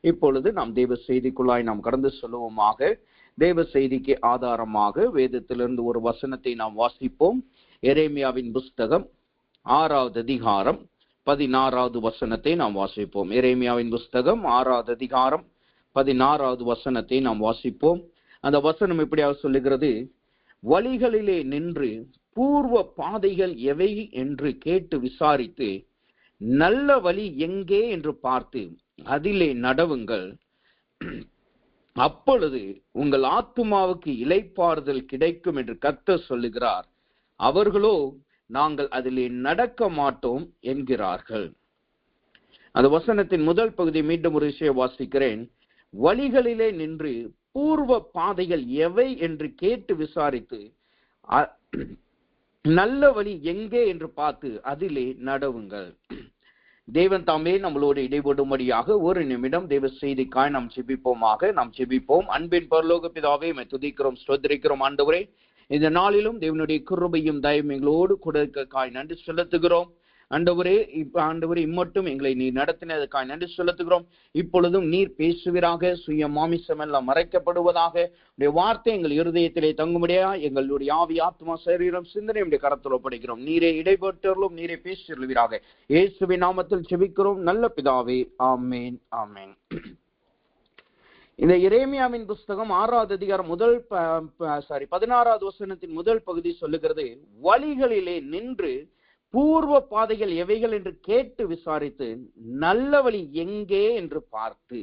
இப்பொழுது நாம் தேவ செய்திக்குள்ளாய் நாம் கடந்து செல்வோமாக. தேவ செய்திக்கு ஆதாரமாக வேதத்திலிருந்து ஒரு வசனத்தை நாம் வாசிப்போம். எரேமியாவின் புஸ்தகம் 6வது அதிகாரம் 16வது வசனத்தை நாம் வாசிப்போம். எரேமியாவின் புஸ்தகம் 6வது அதிகாரம் 16வது வசனத்தை நாம் வாசிப்போம். அந்த வசனம் எப்படியாக சொல்லுகிறது? வழிகளிலே நின்று பூர்வ பாதைகள் எவை என்று கேட்டு விசாரித்து நல்ல வழி எங்கே என்று பார்த்து அதிலே நடவுங்கள். அப்பொழுது உங்கள் ஆத்துமாவுக்கு இளைப்பாறுதல் கிடைக்கும் என்று கர்த்தர் சொல்லுகிறார். அவர்களோ நாங்கள் அதிலே நடக்க மாட்டோம் என்கிறார்கள். அந்த வசனத்தின் முதல் பகுதி மீண்டும் ஒரு விஷயம் வாசிக்கிறேன். வழிகளிலே நின்று பூர்வ பாதைகள் எவை என்று கேட்டு விசாரித்து நல்ல வழி எங்கே என்று பார்த்து அதிலே நடவுங்கள். தேவன் தாமே நம்மளோடு இடைபடும்படியாக ஒரு நிமிடம் தேவ செய்திக்காய் நாம் ஜெபிப்போமாக. நாம் ஜெபிப்போம். அன்பின் பரலோக பிதாவே, உம்மை துதிக்கிறோம், ஸ்தோத்திரிக்கிறோம். ஆண்டவரே, இந்த நாளிலும் தேவனுடைய கிருபையும் தயவும் எங்களோடு கொடுக்காய் நன்றி செலுத்துகிறோம். ஆண்டவரே, இம்மட்டும் எங்களை நீர் நடத்தினதுக்காய் நன்றி செலுத்துகிறோம். இப்பொழுதும் நீர் பேசுவீராக. சுய மாமிசம் எல்லாம் மறைக்கப்படுவதாக. உடைய வார்த்தை எங்கள் இருதயத்திலே தங்கும்படியா எங்களுடைய ஆவி, ஆத்மா, சரீரம், சிந்தனை உடைய கரத்தில் ஒப்படைக்கிறோம். நீரே இடைப்பட்டர்களும் நீரே பேசுவீராக. இயேசுவின் நாமத்தில் ஜெபிக்கிறோம் நல்ல பிதாவே, ஆமேன், ஆமேன். இந்த எரேமியாவின் புஸ்தகம் 6வது அதிகாரம் 16வது வசனத்தின் முதல் பகுதி சொல்லுகிறது, வழிகளிலே நின்று பூர்வ பாதைகள் எவைகள் என்று கேட்டு விசாரித்து நல்ல வழி எங்கே என்று பார்த்து.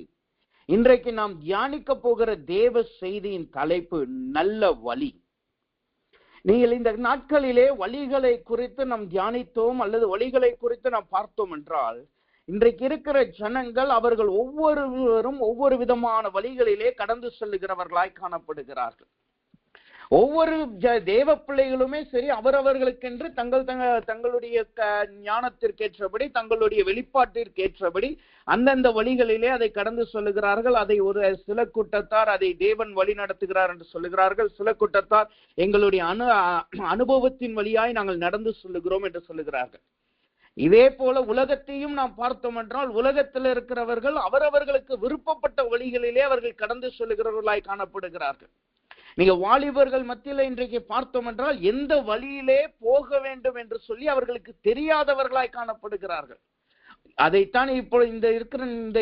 இன்றைக்கு நாம் தியானிக்க போகிற தேவ செய்தியின் தலைப்பு நல்ல வழி. நீங்கள் இந்த நாட்களிலே வழிகளை குறித்து நாம் தியானித்தோம் அல்லது வழிகளை குறித்து நாம் பார்த்தோம் என்றால், இன்றைக்கு இருக்கிற ஜனங்கள் அவர்கள் ஒவ்வொருவரும் ஒவ்வொரு விதமான வழிகளிலே கடந்து செல்லுகிறவர்களாய் காணப்படுகிறார்கள். ஒவ்வொரு தேவ பிள்ளைகளுமே சரி, அவரவர்களுக்கென்று தங்களுடைய ஞானத்திற்கேற்றபடி, தங்களுடைய வெளிப்பாட்டிற்கேற்றபடி அந்தந்த வழிகளிலே அதை கடந்து சொல்லுகிறார்கள். அதை ஒரு சில கூட்டத்தார் அதை தேவன் வழி நடத்துகிறார் என்று சொல்லுகிறார்கள். சில கூட்டத்தார் எங்களுடைய அனுபவத்தின் வழியாய் நாங்கள் நடந்து சொல்லுகிறோம் என்று சொல்லுகிறார்கள். இதே போல உலகத்தையும் நாம் பார்த்தோம் என்றால், உலகத்தில் இருக்கிறவர்கள் அவரவர்களுக்கு விருப்பப்பட்ட வழிகளிலே அவர்கள் கடந்து சொல்லுகிறவர்களாய் காணப்படுகிறார்கள். நீங்க வாலிபர்கள் மத்தியில இன்றைக்கு பார்த்தோம் என்றால், எந்த வழியிலே போக வேண்டும் என்று சொல்லி அவர்களுக்கு தெரியாதவர்களாய் காணப்படுகிறார்கள். அதைத்தான் இப்போ இந்த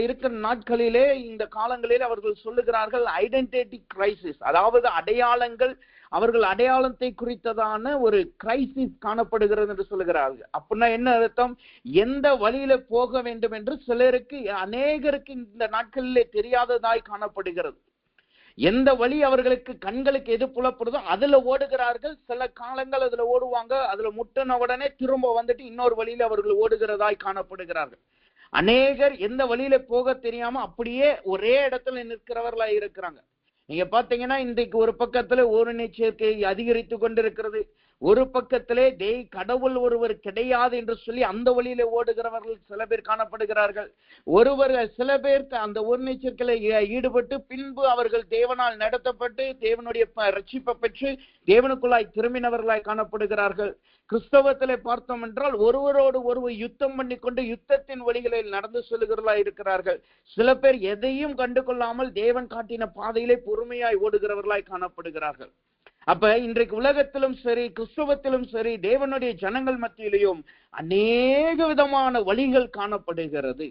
இருக்கிற நாட்களிலே, இந்த காலங்களிலே அவர்கள் சொல்லுகிறார்கள் ஐடென்டிட்டி கிரைசிஸ். அதாவது அடையாளங்கள், அவர்கள் அடையாளத்தை குறித்ததான ஒரு கிரைசிஸ் காணப்படுகிறது என்று சொல்லுகிறார்கள். அப்படின்னா என்ன அர்த்தம்? எந்த வழியில போக வேண்டும் என்று சிலருக்கு, அநேகருக்கு இந்த நாட்களிலே தெரியாததாய் காணப்படுகிறது. எந்த வழி அவர்களுக்கு கண்களுக்கு எது புலப்படுதோ அதுல ஓடுகிறார்கள். சில காலங்கள் அதுல ஓடுவாங்க, அதுல முட்டின உடனே திரும்ப வந்துட்டு இன்னொரு வழியில அவர்கள் ஓடுகிறதாய் காணப்படுகிறார்கள். அநேகர் எந்த வழியில போக தெரியாம அப்படியே ஒரே இடத்துல நிற்கிறவர்களா இருக்கிறாங்க. நீங்க பாத்தீங்கன்னா, இன்றைக்கு ஒரு பக்கத்துல ஓரினை சேர்க்கை அதிகரித்து கொண்டிருக்கிறது. ஒரு பக்கத்திலே கடவுள் ஒருவர் கிடையாது என்று சொல்லி அந்த வழியில ஓடுகிறவர்கள் சில பேர் காணப்படுகிறார்கள். சில பேர் அந்த ஓரினை சேர்க்கையில ஈடுபட்டு பின்பு அவர்கள் தேவனால் நடத்தப்பட்டு தேவனுடைய ரட்சிப்பை பெற்று தேவனுக்குள்ளாய் திரும்பினவர்களாய் காணப்படுகிறார்கள். கிறிஸ்தவத்திலே பார்த்தோம் என்றால், ஒருவரோடு ஒருவர் யுத்தம் பண்ணி கொண்டு யுத்தத்தின் வழிகளில் நடந்து செல்லுகிறவர்களாய் இருக்கிறார்கள். சில பேர் எதையும் கண்டு கொள்ளாமல் தேவன் காட்டின பாதையிலே பொறுமையாய் ஓடுகிறவர்களாய் காணப்படுகிறார்கள். அப்ப இன்றைக்கு உலகத்திலும் சரி, கிறிஸ்தவத்திலும் சரி, தேவனுடைய ஜனங்கள் மத்தியிலையும் அநேக விதமான வழிகள் காணப்படுகிறது.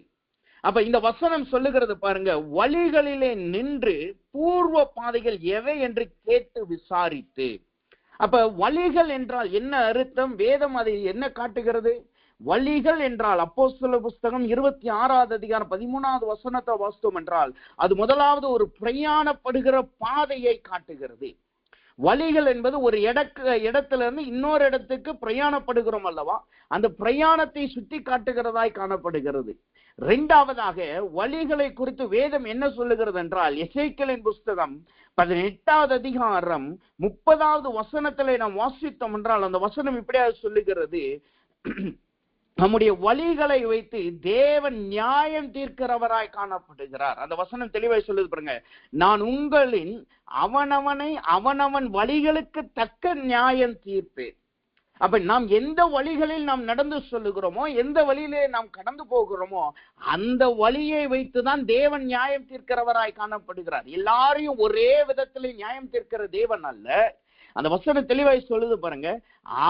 அப்ப இந்த வசனம் சொல்லுகிறது பாருங்க, வழிகளிலே நின்று பூர்வ பாதைகள் எவை என்று கேட்டு விசாரித்து. அப்ப வழிகள் என்றால் என்ன அர்த்தம்? வேதம் அதை என்ன காட்டுகிறது? வழிகள் என்றால் அப்போஸ்தலர் புஸ்தகம் 26வது அதிகாரம் 13வது வசனத்தை வாசித்தோம் என்றால், அது முதலாவது ஒரு பிரயாணப்படுகிற பாதையை காட்டுகிறது. வழிகள் என்பது ஒரு இடத்துல இருந்து இன்னொரு இடத்துக்கு பிரயாணப்படுகிறோம் அல்லவா, அந்த பிரயாணத்தை சுட்டி காட்டுகிறதாய் காணப்படுகிறது. இரண்டாவதாக வழிகளை குறித்து வேதம் என்ன சொல்லுகிறது என்றால், எசேக்கியேலின் புஸ்தகம் 18வது அதிகாரம் 30வது வசனத்திலே நாம் வாசித்தோம் என்றால், அந்த வசனம் இப்படியாக சொல்லுகிறது, நம்முடைய வழிகளை வைத்து தேவன் நியாயம் தீர்க்கிறவராய் காணப்படுகிறார். அந்த வசனம் தெளிவாய் சொல்லுது பாருங்க, நான் உங்களின் அவனவன் வழிகளுக்கு தக்க நியாயம் தீர்ப்பேன். அப்ப நாம் எந்த வழிகளில் நாம் நடந்து சொல்லுகிறோமோ, எந்த வழியிலே நாம் கடந்து போகிறோமோ, அந்த வழியை வைத்துதான் தேவன் நியாயம் தீர்க்கிறவராய் காணப்படுகிறார். எல்லாரையும் ஒரே விதத்திலே நியாயம் தீர்க்கிற தேவன் அல்ல. அந்த வசனம் தெளிவாய் சொல்லுது பாருங்க,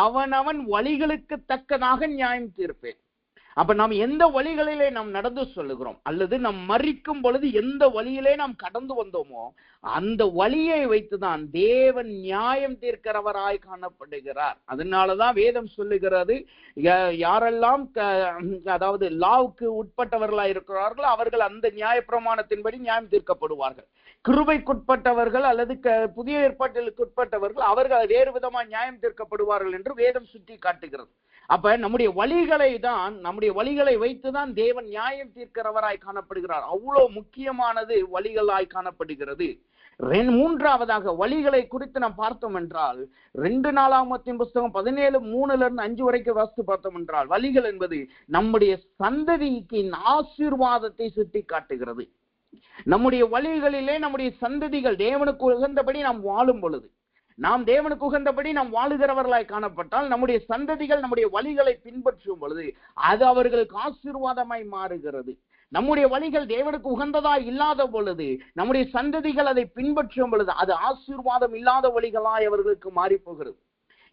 அவனவன் வழிகளுக்கு தக்கதாக நியாயம் தீர்ப்பேன். அப்ப நாம் எந்த வழிகளிலே நாம் நடந்து சொல்லுகிறோம், அல்லது நாம் மரிக்கும் பொழுது எந்த வழியிலே நாம் கடந்து வந்தோமோ அந்த வழியை வைத்துதான் தேவன் நியாயம் தீர்க்கிறவராய் காணப்படுகிறார். அதனாலதான் வேதம் சொல்லுகிறது, யாரெல்லாம் அதாவது லாவுக்கு உட்பட்டவர்களாய் இருக்கிறார்களோ அவர்கள் அந்த நியாய பிரமாணத்தின்படி நியாயம் தீர்க்கப்படுவார்கள். கிருபைக்குட்பட்டவர்கள் அல்லது புதிய ஏற்பாட்டிற்கு உட்பட்டவர்கள் அவர்கள் வேறு விதமாக நியாயம் தீர்க்கப்படுவார்கள் என்று வேதம் சுட்டி காட்டுகிறது. அப்ப நம்முடைய வழிகளை தான், நம்முடைய வழிகளை வைத்துதான் தேவன் நியாயம் தீர்க்கிறவராய் காணப்படுகிறார். அவ்வளவு முக்கியமானது வழிகளாய் காணப்படுகிறது. மூன்றாவதாக வழிகளை குறித்து நாம் பார்த்தோம் என்றால், 2 நாளாகமத்தின் புஸ்தகம் 17:3-5 வரைக்கும் வாசித்து பார்த்தோம் என்றால், வழிகள் என்பது நம்முடைய சந்ததிக்கு ஆசீர்வாதத்தை சுட்டி காட்டுகிறது. நம்முடைய வழிகளிலே நம்முடைய சந்ததிகள் தேவனுக்கு உகந்தபடி நாம் வாழும் பொழுது, நாம் தேவனுக்கு உகந்தபடி நாம் வாழுகிறவர்களாய் காணப்பட்டால், நம்முடைய சந்ததிகள் நம்முடைய வழிகளை பின்பற்றும் பொழுது அது அவர்களுக்கு ஆசீர்வாதமாய் மாறுகிறது. நம்முடைய வழிகள் தேவனுக்கு உகந்ததாய் இல்லாத பொழுது, நம்முடைய சந்ததிகள் அதை பின்பற்றும் பொழுது அது ஆசீர்வாதம் இல்லாத வழிகளாய் அவர்களுக்கு மாறி போகிறது.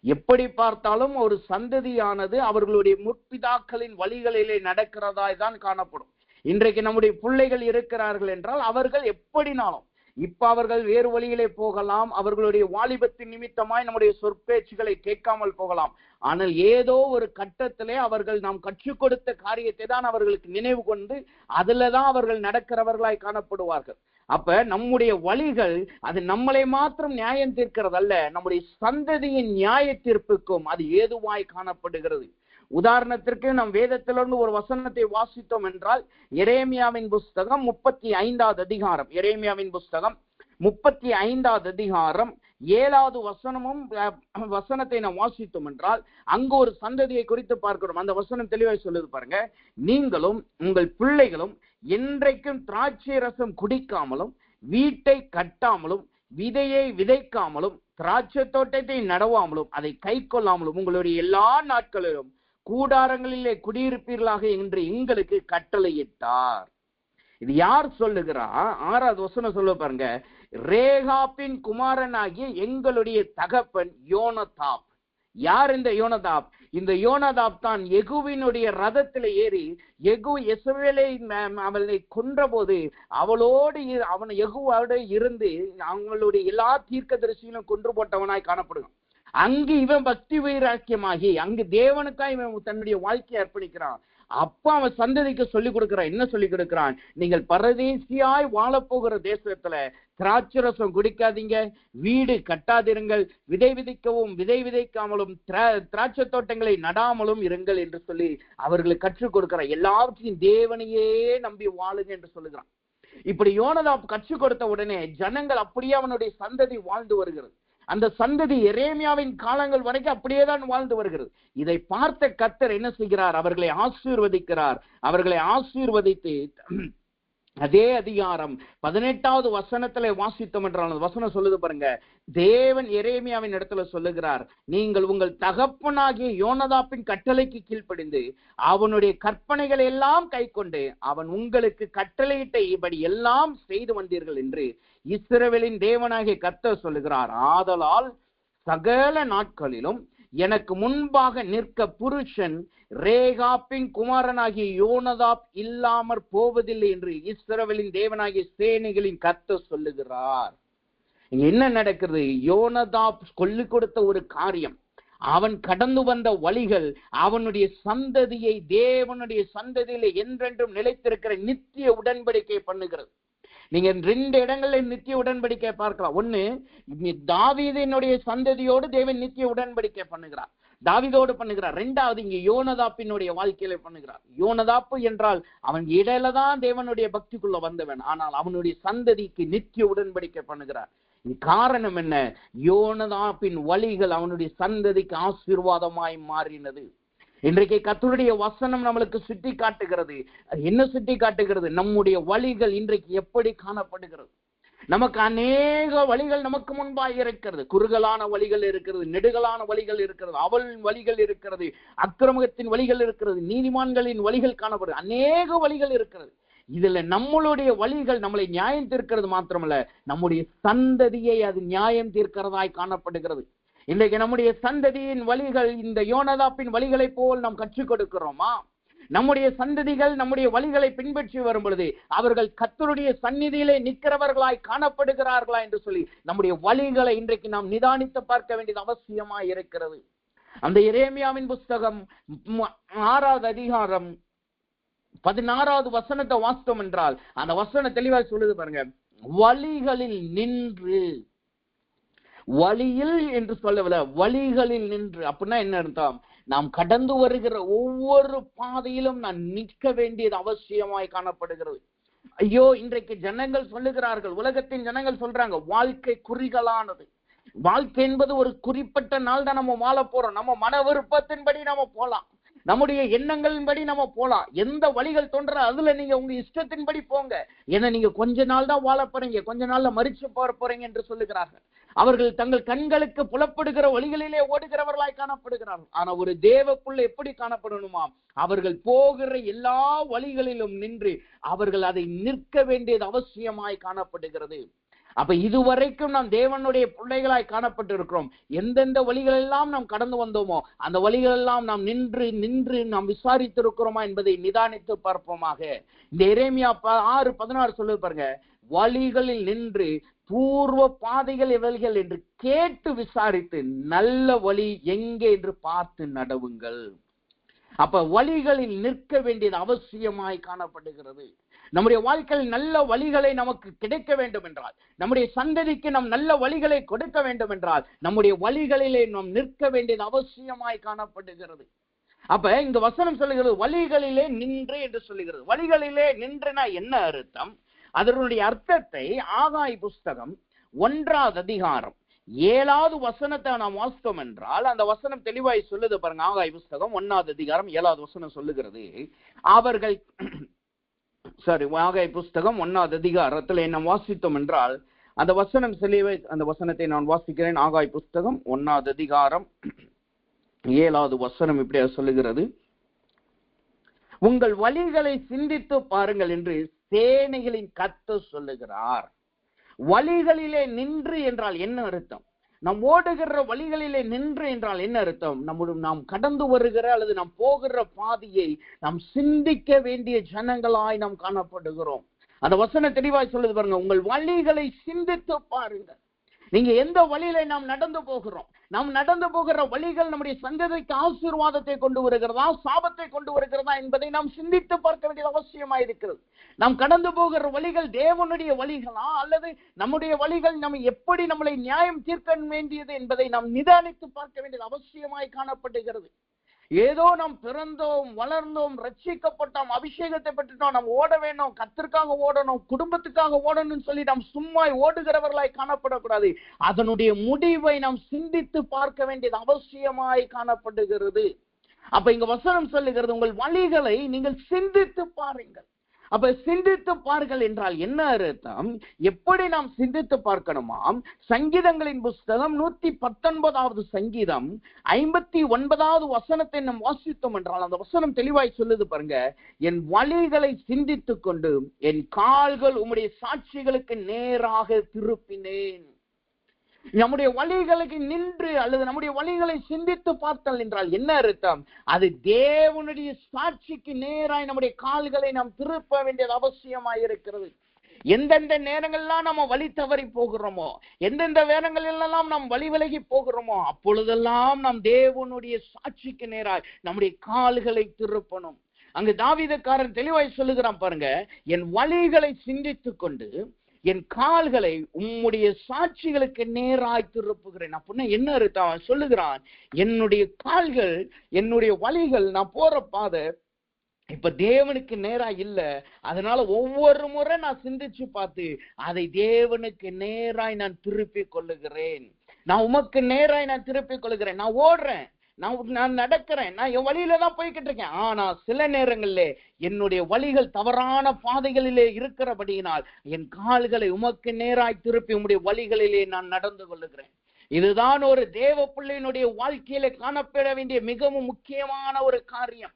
எப்படி பார்த்தாலும் ஒரு சந்ததியானது அவர்களுடைய முற்பிதாக்களின் வழிகளிலே நடக்கிறதாய் தான் காணப்படும். இன்றைக்கு நம்முடைய பிள்ளைகள் இருக்கிறார்கள் என்றால் அவர்கள் எப்படினாலும், இப்ப அவர்கள் வேறு வழியிலே போகலாம், அவர்களுடைய வாலிபத்தின் நிமித்தமாய் நம்முடைய சொற்பேச்சுகளை கேட்காமல் போகலாம். ஆனால் ஏதோ ஒரு கட்டத்திலே அவர்கள் நாம் கற்றுக் கொடுத்த காரியத்தை தான் அவர்களுக்கு நினைவு கொண்டு அதுலதான் அவர்கள் நடக்கிறவர்களாய் காணப்படுவார்கள். அப்ப நம்முடைய வழிகள் அது நம்மளை மாத்திரம் நியாயம் தீர்க்கிறதல்ல, நம்முடைய சந்ததியின் நியாய தீர்ப்புக்கும் அது ஏதுவாய் காணப்படுகிறது. உதாரணத்திற்கு நாம் வேதத்திலிருந்து ஒரு வசனத்தை வாசித்தோம் என்றால், எரேமியாவின் புஸ்தகம் 35வது அதிகாரம், எரேமியாவின் புஸ்தகம் 35வது அதிகாரம் 7வது வசனத்தை நாம் வாசித்தோம் என்றால், அங்கு ஒரு சந்ததியை குறித்து பார்க்கிறோம். அந்த வசனம் தெளிவாய் சொல்லுது பாருங்க, நீங்களும் உங்கள் பிள்ளைகளும் என்றைக்கும் திராட்சை ரசம் குடிக்காமலும், வீட்டை கட்டாமலும், விதையை விதைக்காமலும், திராட்சை தோட்டத்தை நடவாமலும், அதை கை கொள்ளாமலும் உங்களுடைய எல்லா நாட்களிலும் கூடாரங்களிலே குடியிருப்பீர்களாக என்று எங்களுக்கு கட்டளையிட்டார். இது யார் சொல்லுகிறா? 6வது வசனம் சொல்ல பாருங்க, ரேகாப்பின் குமாரனாகிய எங்களுடைய தகப்பன் யோனதாப். யார் இந்த யோனதாப்? இந்த யோனதாப் தான் யெகூவினுடைய ரதத்தில் ஏறி, யெகூ யெசபேலை அவளை கொன்ற போது அவன் யெகூவோடு இருந்து அவங்களுடைய எல்லா தீர்க்கதரிசிகளும் கொன்று போட்டவனாய் காணப்படுவான். அங்கு இவன் பக்தி வைராக்கியமாகி அங்கு தேவனுக்காக இவன் தன்னுடைய வாழ்க்கையை அர்ப்பணிக்கிறான். அப்ப அவன் சந்ததிக்கு சொல்லிக் கொடுக்கிறான். என்ன சொல்லிக் கொடுக்கிறான்? நீங்கள் பரதேசியாய் வாழப்போகிற தேசத்துல திராட்சரசம் குடிக்காதீங்க, வீடு கட்டாதிருங்கள், விதை விதைக்கவும் விதை விதைக்காமலும் திராட்சை தோட்டங்களை நடாமலும் இருங்கள் என்று சொல்லி அவர்களுக்கு கற்றுக் கொடுக்கிறான். எல்லாவற்றையும் தேவனையே நம்பி வாழுங்க என்று சொல்லுகிறான். இப்படி யோனதாப் கற்றுக் கொடுத்த உடனே ஜனங்கள் அப்படியே அவனுடைய சந்ததி வாழ்ந்து வருகிறது. அந்த சந்ததி எரேமியாவின் காலங்கள் வரைக்கும் அப்படியேதான் வாழ்ந்து வருகிறது. இதை பார்த்த கர்த்தர் என்ன செய்கிறார்? அவர்களை ஆசீர்வதிக்கிறார். அவர்களை ஆசீர்வதித்து அதே அதிகாரம் 18வது வசனத்துல வாசித்தோம் என்றால், வசனம் சொல்லுது பாருங்க, தேவன் எரேமியாவின் இடத்துல சொல்லுகிறார், நீங்கள் உங்கள் தகப்பனாகிய யோனதாப்பின் கட்டளைக்கு கீழ்ப்படிந்து அவனுடைய கற்பனைகளை எல்லாம் கை கொண்டு அவன் உங்களுக்கு கட்டளையிட்ட இப்படி எல்லாம் செய்து வந்தீர்கள் என்று இஸ்ரவேலின் தேவனாகிய கர்த்தர் சொல்லுகிறார். ஆதலால் சகல நாட்களிலும் எனக்கு முன்பாக நிற்க புருஷன் ரேகாப்பின் குமாரனாகிய யோனதாப் இல்லாமற் போவதில்லை என்று இஸ்ரவேலின் தேவனாகிய சேனைகளின் கர்த்தர் சொல்லுகிறார். இங்க என்ன நடக்கிறது? யோனதாப் சொல்லிக் கொடுத்த ஒரு காரியம், அவன் கடந்து வந்த வழிகள் அவனுடைய சந்ததியை தேவனுடைய சந்ததியில என்றென்றும் நிலைத்திருக்கிற நித்திய உடன்படிக்கை பண்ணுகிறது. நீங்க 2 இடங்கள்ல நித்திய உடன்படிக்கை பார்க்கலாம். ஒண்ணு, தாவீதினுடைய சந்ததியோடு தேவன் நித்திய உடன்படிக்கை பண்ணுகிறார், தாவீதோடு பண்ணுகிறார். 2வது இங்க யோனதாப்பினுடைய வாழ்க்கையில பண்ணுகிறார். யோனதாப்பு என்றால் அவன் இடையில தான் தேவனுடைய பக்திக்குள்ள வந்தவன், ஆனால் அவனுடைய சந்ததிக்கு நித்திய உடன்படிக்கை பண்ணுகிறார். காரணம் என்ன? யோனதாப்பின் வழிகள் அவனுடைய சந்ததிக்கு ஆசீர்வாதமாய் மாறினது. இன்றைக்கு கர்த்தருடைய வசனம் நம்மளுக்கு சுட்டி காட்டுகிறது. என்ன சுட்டி காட்டுகிறது? நம்முடைய வழிகள் இன்றைக்கு எப்படி காணப்படுகிறது? நமக்கு அநேக வழிகள் நமக்கு முன்பாக இருக்கிறது. குறுகலான வழிகள் இருக்கிறது, நெடுகலான வழிகள் இருக்கிறது, அவல் வழிகள் இருக்கிறது, அக்கிரமத்தின் வழிகள் இருக்கிறது, நீதிமான்களின் வழிகள் காணப்படுது, அநேக வழிகள் இருக்கிறது. இதுல நம்மளுடைய வழிகள் நம்மளை நியாயம் தீர்க்கிறது மாத்திரமல்ல, நம்முடைய சந்ததியை அது நியாயம் தீர்க்கிறதாய் காணப்படுகிறது. இன்றைக்கு நம்முடைய சந்ததியின் வழிகள் இந்த யோனதாப்பின் வழிகளை போல் நாம் கற்றுக் கொடுக்கிறோமா? நம்முடைய சந்ததிகள் நம்முடைய வழிகளை பின்பற்றி வரும் பொழுது அவர்கள் கர்த்தருடைய சந்நிதியிலே நிற்கிறவர்களாய் காணப்படுகிறார்களா என்று சொல்லி நம்முடைய வழிகளை இன்றைக்கு நாம் நிதானித்து பார்க்க வேண்டியது அவசியமாய் இருக்கிறது. அந்த எரேமியாவின் புஸ்தகம் 6வது அதிகாரம் 16வது வசனத்தை வாசித்தோம் என்றால் அந்த வசனம் தெளிவாக சொல்லுது பாருங்க. வழிகளில் நின்று, வழியில் என்று சொல்லவில்லை, வழிகளில் நின்று. அப்படின்னா என்ன அர்த்தம்? நாம் கடந்து வருகிற ஒவ்வொரு பாதையிலும் நான் நிற்க வேண்டியது அவசியமாய் காணப்படுகிறது. ஐயோ, இன்றைக்கு ஜனங்கள் சொல்லுகிறார்கள், உலகத்தின் ஜனங்கள் சொல்றாங்க, வாழ்க்கை குறிகளானது. வாழ்க்கை என்பது ஒரு குறிப்பிட்ட நாள் தான் நம்ம வாழ போறோம். நம்ம மன விருப்பத்தின்படி நம்ம போலாம், நம்முடைய எண்ணங்களின்படி நம்ம போலாம். எந்த வழிகள் தோன்ற அதுல நீங்க உங்க இஷ்டத்தின்படி போங்க. ஏன்னா நீங்க கொஞ்ச நாள் தான் வாழ போறீங்க, கொஞ்ச நாள்ல மரிச்சு போறீங்க என்று சொல்லுகிறார்கள். அவர்கள் தங்கள் கண்களுக்கு புலப்படுகிற வழிகளிலே ஓடுகிறவர்களாய் காணப்படுகிறார்கள். ஆனா ஒரு தேவக்குள்ள எப்படி காணப்படணுமா? அவர்கள் போகிற எல்லா வழிகளிலும் நின்று அவர்கள் அதை நிற்க வேண்டியது அவசியமாய் காணப்படுகிறது. அப்ப இதுவரைக்கும் நாம் தேவனுடைய பிள்ளைகளாய் காணப்பட்டிருக்கிறோம். எந்தெந்த வழிகளெல்லாம் நாம் கடந்து வந்தோமோ அந்த வழிகளெல்லாம் நாம் நின்று நாம் விசாரித்திருக்கிறோமா என்பதை நிதானித்து பார்ப்போமாக. இந்த எரேமியா 6:16 சொல்லுது பாருங்க. வழிகளில் நின்று பூர்வ பாதைகள் எவைகள் என்று கேட்டு விசாரித்து நல்ல வழி எங்கே என்று பார்த்து நடவுங்கள். அப்ப வழிகளில் நிற்க வேண்டியது அவசியமாய் காணப்படுகிறது. நம்முடைய வாழ்க்கையில் நல்ல வழிகளை நமக்கு கிடைக்க வேண்டும் என்றால், நம்முடைய சந்ததிக்கு நாம் நல்ல வழிகளை கொடுக்க வேண்டும் என்றால், நம்முடைய வழிகளிலே நாம் நிற்க வேண்டியது அவசியமாய் காணப்படுகிறது. அப்ப இந்த வசனம் சொல்லுகிறது வழிகளிலே நின்று என்று சொல்லுகிறது. வழிகளிலே நின்றுனா என்ன அர்த்தம்? அதனுடைய அர்த்தத்தை ஆகாய் புஸ்தகம் 1வது அதிகாரம் 7வது வசனத்தை நாம் வாசித்தோம் என்றால் அந்த வசனம் தெளிவாய் சொல்லுது பாருங்க. ஆகாய் புஸ்தகம் 1வது அதிகாரம் 7வது வசனம் சொல்லுகிறது. அவர்கள் ஆகாய் புஸ்தகம் 1வது அதிகாரத்தில் நாம் வாசித்தோம் என்றால் அந்த வசனம் தெளிவாய், அந்த வசனத்தை நான் வாசிக்கிறேன். ஆகாய் புஸ்தகம் 1வது அதிகாரம் 7வது வசனம் இப்படி சொல்லுகிறது. உங்கள் வழிகளை சிந்தித்து பாருங்கள் என்று சேனைகளின் கர்த்தர் சொல்லுகிறார். வழிகளிலே நின்று என்றால் என்ன அர்த்தம்? நாம் ஓடுகிற வழிகளிலே நின்று என்றால் என்ன அர்த்தம்? நாம் கடந்து வருகிற அல்லது நாம் போகிற பாதையை நாம் சிந்திக்க வேண்டிய ஜனங்களாய் நாம் காணப்படுகிறோம். அந்த வசனம் தெளிவாய் சொல்லுது பாருங்க. உங்கள் வழிகளை சிந்தித்து பாருங்கள். நீங்க எந்த வழியில நாம் நடந்து போகிறோம்? நாம் நடந்து போகிற வழிகள் நம்முடைய சந்ததிக்கு ஆசீர்வாதத்தை கொண்டு வருகிறதா, சாபத்தை கொண்டு வருகிறதா என்பதை நாம் சிந்தித்து பார்க்க வேண்டியது அவசியமாக இருக்கிறது. நாம் கடந்து போகிற வழிகள் தேவனுடைய வழிகளா அல்லது நம்முடைய வழிகள் நம்ம எப்படி நம்மளை நியாயம் தீர்க்க வேண்டியது என்பதை நாம் நிதானித்து பார்க்க வேண்டியது அவசியமாய் காணப்படுகிறது. ஏதோ நாம் பிறந்தோம், வளர்ந்தோம், ரட்சிக்கப்பட்டோம், அபிஷேகத்தை பெற்றுட்டோம், நாம் ஓட வேணும், கர்த்தருக்காக ஓடணும், குடும்பத்துக்காக ஓடணும்னு சொல்லி நாம் சும்மா ஓடுகிறவர்களாய் காணப்படக்கூடாது. அதனுடைய முடிவை நாம் சிந்தித்து பார்க்க வேண்டியது அவசியமாய் காணப்படுகிறது. அப்ப இங்க வசனம் சொல்லுகிறது உங்கள் வழிகளை நீங்கள் சிந்தித்து பாருங்கள். அப்ப சிந்தித்து பாருங்கள் என்றால் என்ன அர்த்தம்? எப்படி நாம் சிந்தித்து பார்க்கணுமாம்? சங்கீதங்களின் புஸ்தகம் 119வது சங்கீதம் 59வது வசனத்தை நாம் வாசித்தோம் என்றால் அந்த வசனம் தெளிவாய் சொல்லுது பாருங்க. என் வழிகளை சிந்தித்து கொண்டு என் கால்கள் உம்முடைய சாட்சிகளுக்கு நேராக திருப்பினேன். நம்முடைய வழிகளுக்கு நின்று அல்லது நம்முடைய வழிகளை சிந்தித்து பார்த்தல் என்றால் என்ன அர்த்தம்? அது தேவனுடைய சாட்சிக்கு நேராய் நம்முடைய கால்களை நாம் திருப்ப வேண்டியது அவசியமாய் இருக்கிறது. எந்தெந்த நேரங்கள்லாம் நம்ம வழி தவறி போகிறோமோ, எந்தெந்த நேரங்களெல்லாம் நாம் வழி விலகி போகிறோமோ அப்பொழுதெல்லாம் நாம் தேவனுடைய சாட்சிக்கு நேராய் நம்முடைய கால்களை திருப்பணும். அங்கு தாவீதுக்காரன் தெளிவாய் சொல்லுகிறான் பாருங்க. என் வழிகளை சிந்தித்து கொண்டு என் கால்களை உம்முடைய சாட்சிகளுக்கு நேராய் திருப்புகிறேன். அப்படின்னா என்ன அர்த்தம்? சொல்லுகிறான், என்னுடைய கால்கள், என்னுடைய வழிகள், நான் போற பாதை இப்ப தேவனுக்கு நேராய் இல்ல. அதனால ஒவ்வொரு முறை நான் சிந்திச்சு பார்த்து அதை தேவனுக்கு நேராய் நான் திருப்பி கொள்ளுகிறேன். நான் உமக்கு நேராய் நான் திருப்பி கொள்ளுகிறேன். நான் ஓடுறேன், நான் நடக்கிறேன், நான் என் வழியில தான் போய்கிட்டு இருக்கேன். ஆனா சில நேரங்களிலே என்னுடைய வழிகள் தவறான பாதைகளிலே இருக்கிறபடியினால் என் கால்களை உமக்கு நேராய் திருப்பி உம்முடைய வழிகளிலே நான் நடந்து கொள்ளுகிறேன். இதுதான் ஒரு தேவ பிள்ளையினுடைய வாழ்க்கையில காணப்பட வேண்டிய மிகவும் முக்கியமான ஒரு காரியம்.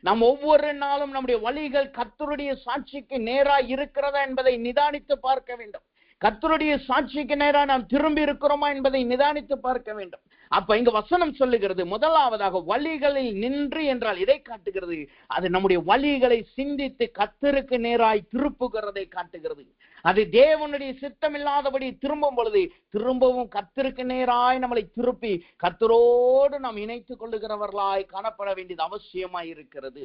நாம் ஒவ்வொரு நாளும் நம்முடைய வழிகள் கர்த்தருடைய சாட்சிக்கு நேராய் இருக்கிறதா என்பதை நிதானித்து பார்க்க வேண்டும். கர்த்தருடைய சாட்சிக்கு நேராக நாம் திரும்பி இருக்கிறோமா என்பதை நிதானித்து பார்க்க வேண்டும். அப்ப இங்க வசனம் சொல்லுகிறது, முதலாவதாக வழிகளில் நின்று என்றால் இதை காட்டுகிறது, அது நம்முடைய வழிகளை சிந்தித்து கர்த்தருக்கு நேராய் திருப்புகிறதை காட்டுகிறது. அது தேவனுடைய சித்தம் இல்லாதபடி திரும்பும் பொழுது திரும்பவும் கர்த்தருக்கு நேராய் நம்மளை திருப்பி கர்த்தரோடு நாம் இணைத்துக் கொள்ளுகிறவர்களாய் காணப்பட வேண்டியது அவசியமாய் இருக்கிறது.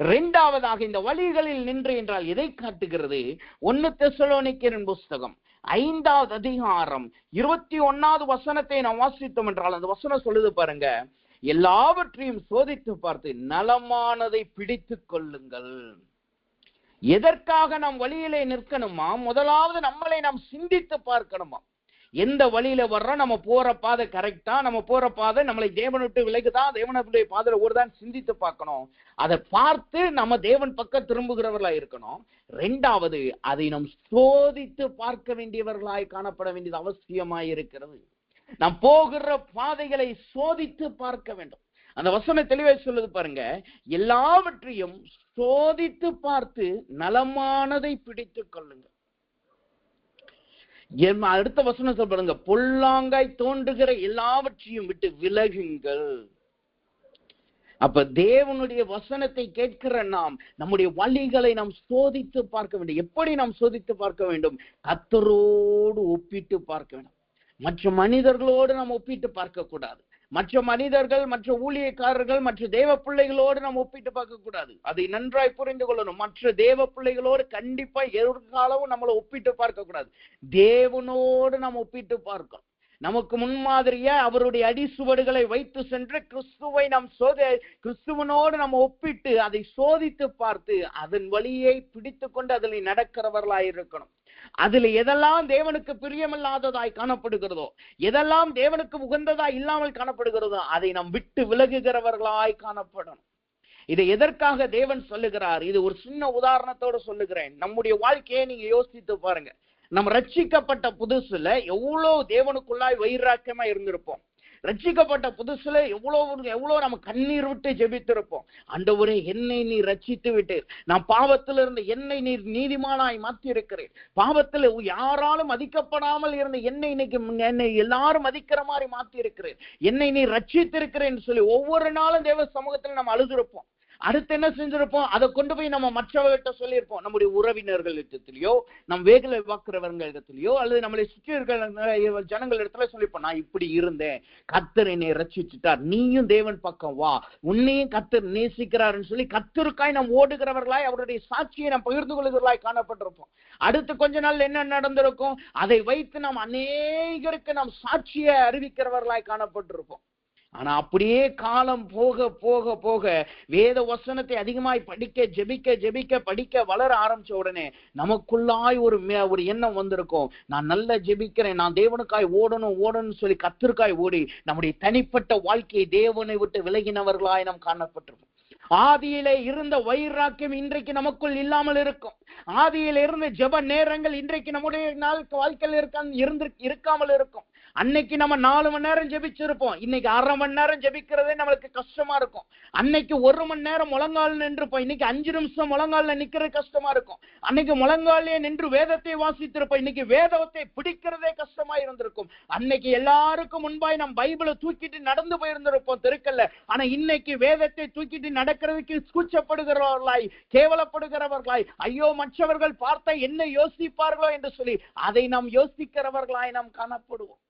இரண்டாவதாக இந்த வழிகளில் நின்று என்றால் எதை காட்டுகிறது? 1 தெசலோனிக்கேயரின் புஸ்தகம் 5வது அதிகாரம் 21வது வசனத்தை நாம் வாசித்தோம் என்றால் அந்த வசனம் சொல்லுது பாருங்க, எல்லாவற்றையும் சோதித்து பார்த்து நலமானதை பிடித்து கொள்ளுங்கள். எதற்காக நாம் வழியிலே நிற்கணுமா? முதலாவது நம்மளை நாம் சிந்தித்து பார்க்கணுமா? எந்த வழியில வர்றோம், நம்ம போற பாதை கரெக்டா, நம்ம போற பாதை நம்மளை தேவன் விட்டு விலகுதா, தேவனுடைய பாதையில ஒருதான் சிந்தித்து பார்க்கணும். அதை பார்த்து நம்ம தேவன் பக்கம் திரும்புகிறவர்களாய் இருக்கணும். இரண்டாவது, அதை நாம் சோதித்து பார்க்க வேண்டியவர்களாய் காணப்பட வேண்டியது அவசியமாய் இருக்கிறது. நாம் போகிற பாதைகளை சோதித்து பார்க்க வேண்டும். அந்த வசனம் தெளிவாக சொல்லுது பாருங்க, எல்லாவற்றையும் சோதித்து பார்த்து நலமானதை பிடித்துக் கொள்ளுங்க. அடுத்த வசனம் சொல்லுங்க, பொல்லாங்காய் தோன்றுகிற எல்லாவற்றையும் விட்டு விலகுங்கள். அப்ப தேவனுடைய வசனத்தை கேட்கிற நாம் நம்முடைய வழிகளை நாம் சோதித்து பார்க்க வேண்டும். எப்படி நாம் சோதித்து பார்க்க வேண்டும்? கர்த்தரோடு ஒப்பிட்டு பார்க்க வேண்டும். மற்ற மனிதர்களோடு நாம் ஒப்பிட்டு பார்க்க கூடாது. மற்ற மனிதர்கள், மற்ற ஊழியக்காரர்கள், மற்ற தேவ பிள்ளைகளோடு நாம் ஒப்பிட்டு பார்க்க கூடாது. அதை நன்றாய் புரிந்து கொள்ளணும். மற்ற தேவ பிள்ளைகளோடு கண்டிப்பா எதிர்காலமும் நம்மளை ஒப்பிட்டு பார்க்க கூடாது. தேவனோடு நாம் ஒப்பிட்டு பார்க்கணும். நமக்கு முன்மாதிரியா அவருடைய அடிசுவடுகளை வைத்து சென்று கிறிஸ்துவை நாம் கிறிஸ்துவனோடு நம்ம ஒப்பிட்டு அதை சோதித்து பார்த்து அதன் வழியை பிடித்து கொண்டு அதில் நடக்கிறவர்களாய் இருக்கணும். அதுல எதெல்லாம் தேவனுக்கு பிரியமில்லாததாய் காணப்படுகிறதோ, எதெல்லாம் தேவனுக்கு உகந்ததாய் இல்லாமல் காணப்படுகிறதோ அதை நாம் விட்டு விலகுகிறவர்களாய் காணப்படணும். இதை எதற்காக தேவன் சொல்லுகிறார்? இது ஒரு சின்ன உதாரணத்தோடு சொல்லுகிறேன். நம்முடைய வாழ்க்கையை நீங்க யோசித்து பாருங்க. நம்ம ரட்சிக்கப்பட்ட புதுசுல எவ்வளவு தேவனுக்குள்ளாய் வைராக்கியமா இருந்திருப்போம். ரட்சிக்கப்பட்ட புதுசுல எவ்வளவு நம்ம கண்ணீர் விட்டு ஜெபித்திருப்போம். ஆண்டவரே, என்னை நீ ரட்சித்து விட்டீர், நான் பாவத்தில் இருந்து என்னை நீர் நீதிமானாய் மாற்றி இருக்கிறேன், பாவத்தில் யாராலும் மதிக்கப்படாமல் இருந்த என்னை இன்னைக்கு என்னை எல்லாரும் மதிக்கிற மாதிரி மாற்றி இருக்கிறேன், என்னை நீ ரட்சித்திருக்கிறேன்னு சொல்லி ஒவ்வொரு நாளும் தேவ சமூகத்தில் நம்ம அழுதுருப்போம். அடுத்து என்ன செஞ்சிருப்போம்? அதை கொண்டு போய் நம்ம மற்றவர்கிட்ட சொல்லியிருப்போம். நம்முடைய உறவினர்கள் இடத்திலேயோ, நம் வேகலை பார்க்கிறவர்கள் இடத்திலேயோ, அல்லது நம்மளை சுற்றி இருக்கிற ஜனங்கள் இடத்துல சொல்லிப்போம், நான் இப்படி இருந்தேன், கர்த்தர் என்னை ரட்சிச்சுட்டார், நீயும் தேவன் பக்கம் வா, உன்னையும் கர்த்தர் நேசிக்கிறார்னு சொல்லி கர்த்தருக்காய் நாம் ஓடுகிறவர்களாய் அவருடைய சாட்சியை நாம் பகிர்ந்து கொள்கிறவர்களாய் காணப்பட்டிருப்போம். அடுத்து கொஞ்ச நாள் என்ன நடந்திருக்கும்? அதை வைத்து நாம் அநேகருக்கு நாம் சாட்சியை அறிவிக்கிறவர்களாய் காணப்பட்டிருப்போம். ஆனா அப்படியே காலம் போக போக போக வேத வசனத்தை அதிகமாய் படிக்க ஜெபிக்க படிக்க வளர ஆரம்பிச்ச உடனே நமக்குள்ளாய் ஒரு எண்ணம் வந்திருக்கும், நான் நல்லா ஜெபிக்கிறேன், நான் தேவனுக்காய் ஓடணும் சொல்லி கர்த்தருக்காய் ஓடி நம்முடைய தனிப்பட்ட வாழ்க்கையை தேவனை விட்டு விலகினவர்களாய் நாம் காணப்பட்டிருப்போம். ஆதியிலே இருந்த வைராக்கியம் இன்றைக்கு நமக்குள் இல்லாமல் இருக்கும். ஆதியில இருந்த ஜெப நேரங்கள் இன்றைக்கு நம்முடைய வாழ்க்கையில் இருக்காமல் இருக்கும். அன்னைக்கு நம்ம 4 மணி நேரம் ஜெபிச்சிருப்போம், இன்னைக்கு 1/2 மணி நேரம் ஜெபிக்கிறதே நம்மளுக்கு கஷ்டமா இருக்கும். அன்னைக்கு 1 மணி நேரம் முழங்கால் நின்றுப்போம், இன்னைக்கு 5 நிமிஷம் முழங்கால நிக்கிறது கஷ்டமா இருக்கும். அன்னைக்கு முழங்காலே நின்று வேதத்தை வாசித்திருப்போம், இன்னைக்கு வேதத்தை பிடிக்கிறதே கஷ்டமா இருந்திருக்கும். அன்னைக்கு எல்லாருக்கும் முன்பாய் நம்ம பைபிளை தூக்கிட்டு நடந்து போயிருந்திருப்போம் தெருக்கல்ல. ஆனா இன்னைக்கு வேதத்தை தூக்கிட்டு நடக்கிறதுக்கு கூச்சப்படுகிறவர்களாய், கேவலப்படுகிறவர்களாய், ஐயோ மற்றவர்கள் பார்த்தா என்ன யோசிப்பார்களோ என்று சொல்லி அதை நாம் யோசிக்கிறவர்களாய் நாம் காணப்படுவோம்.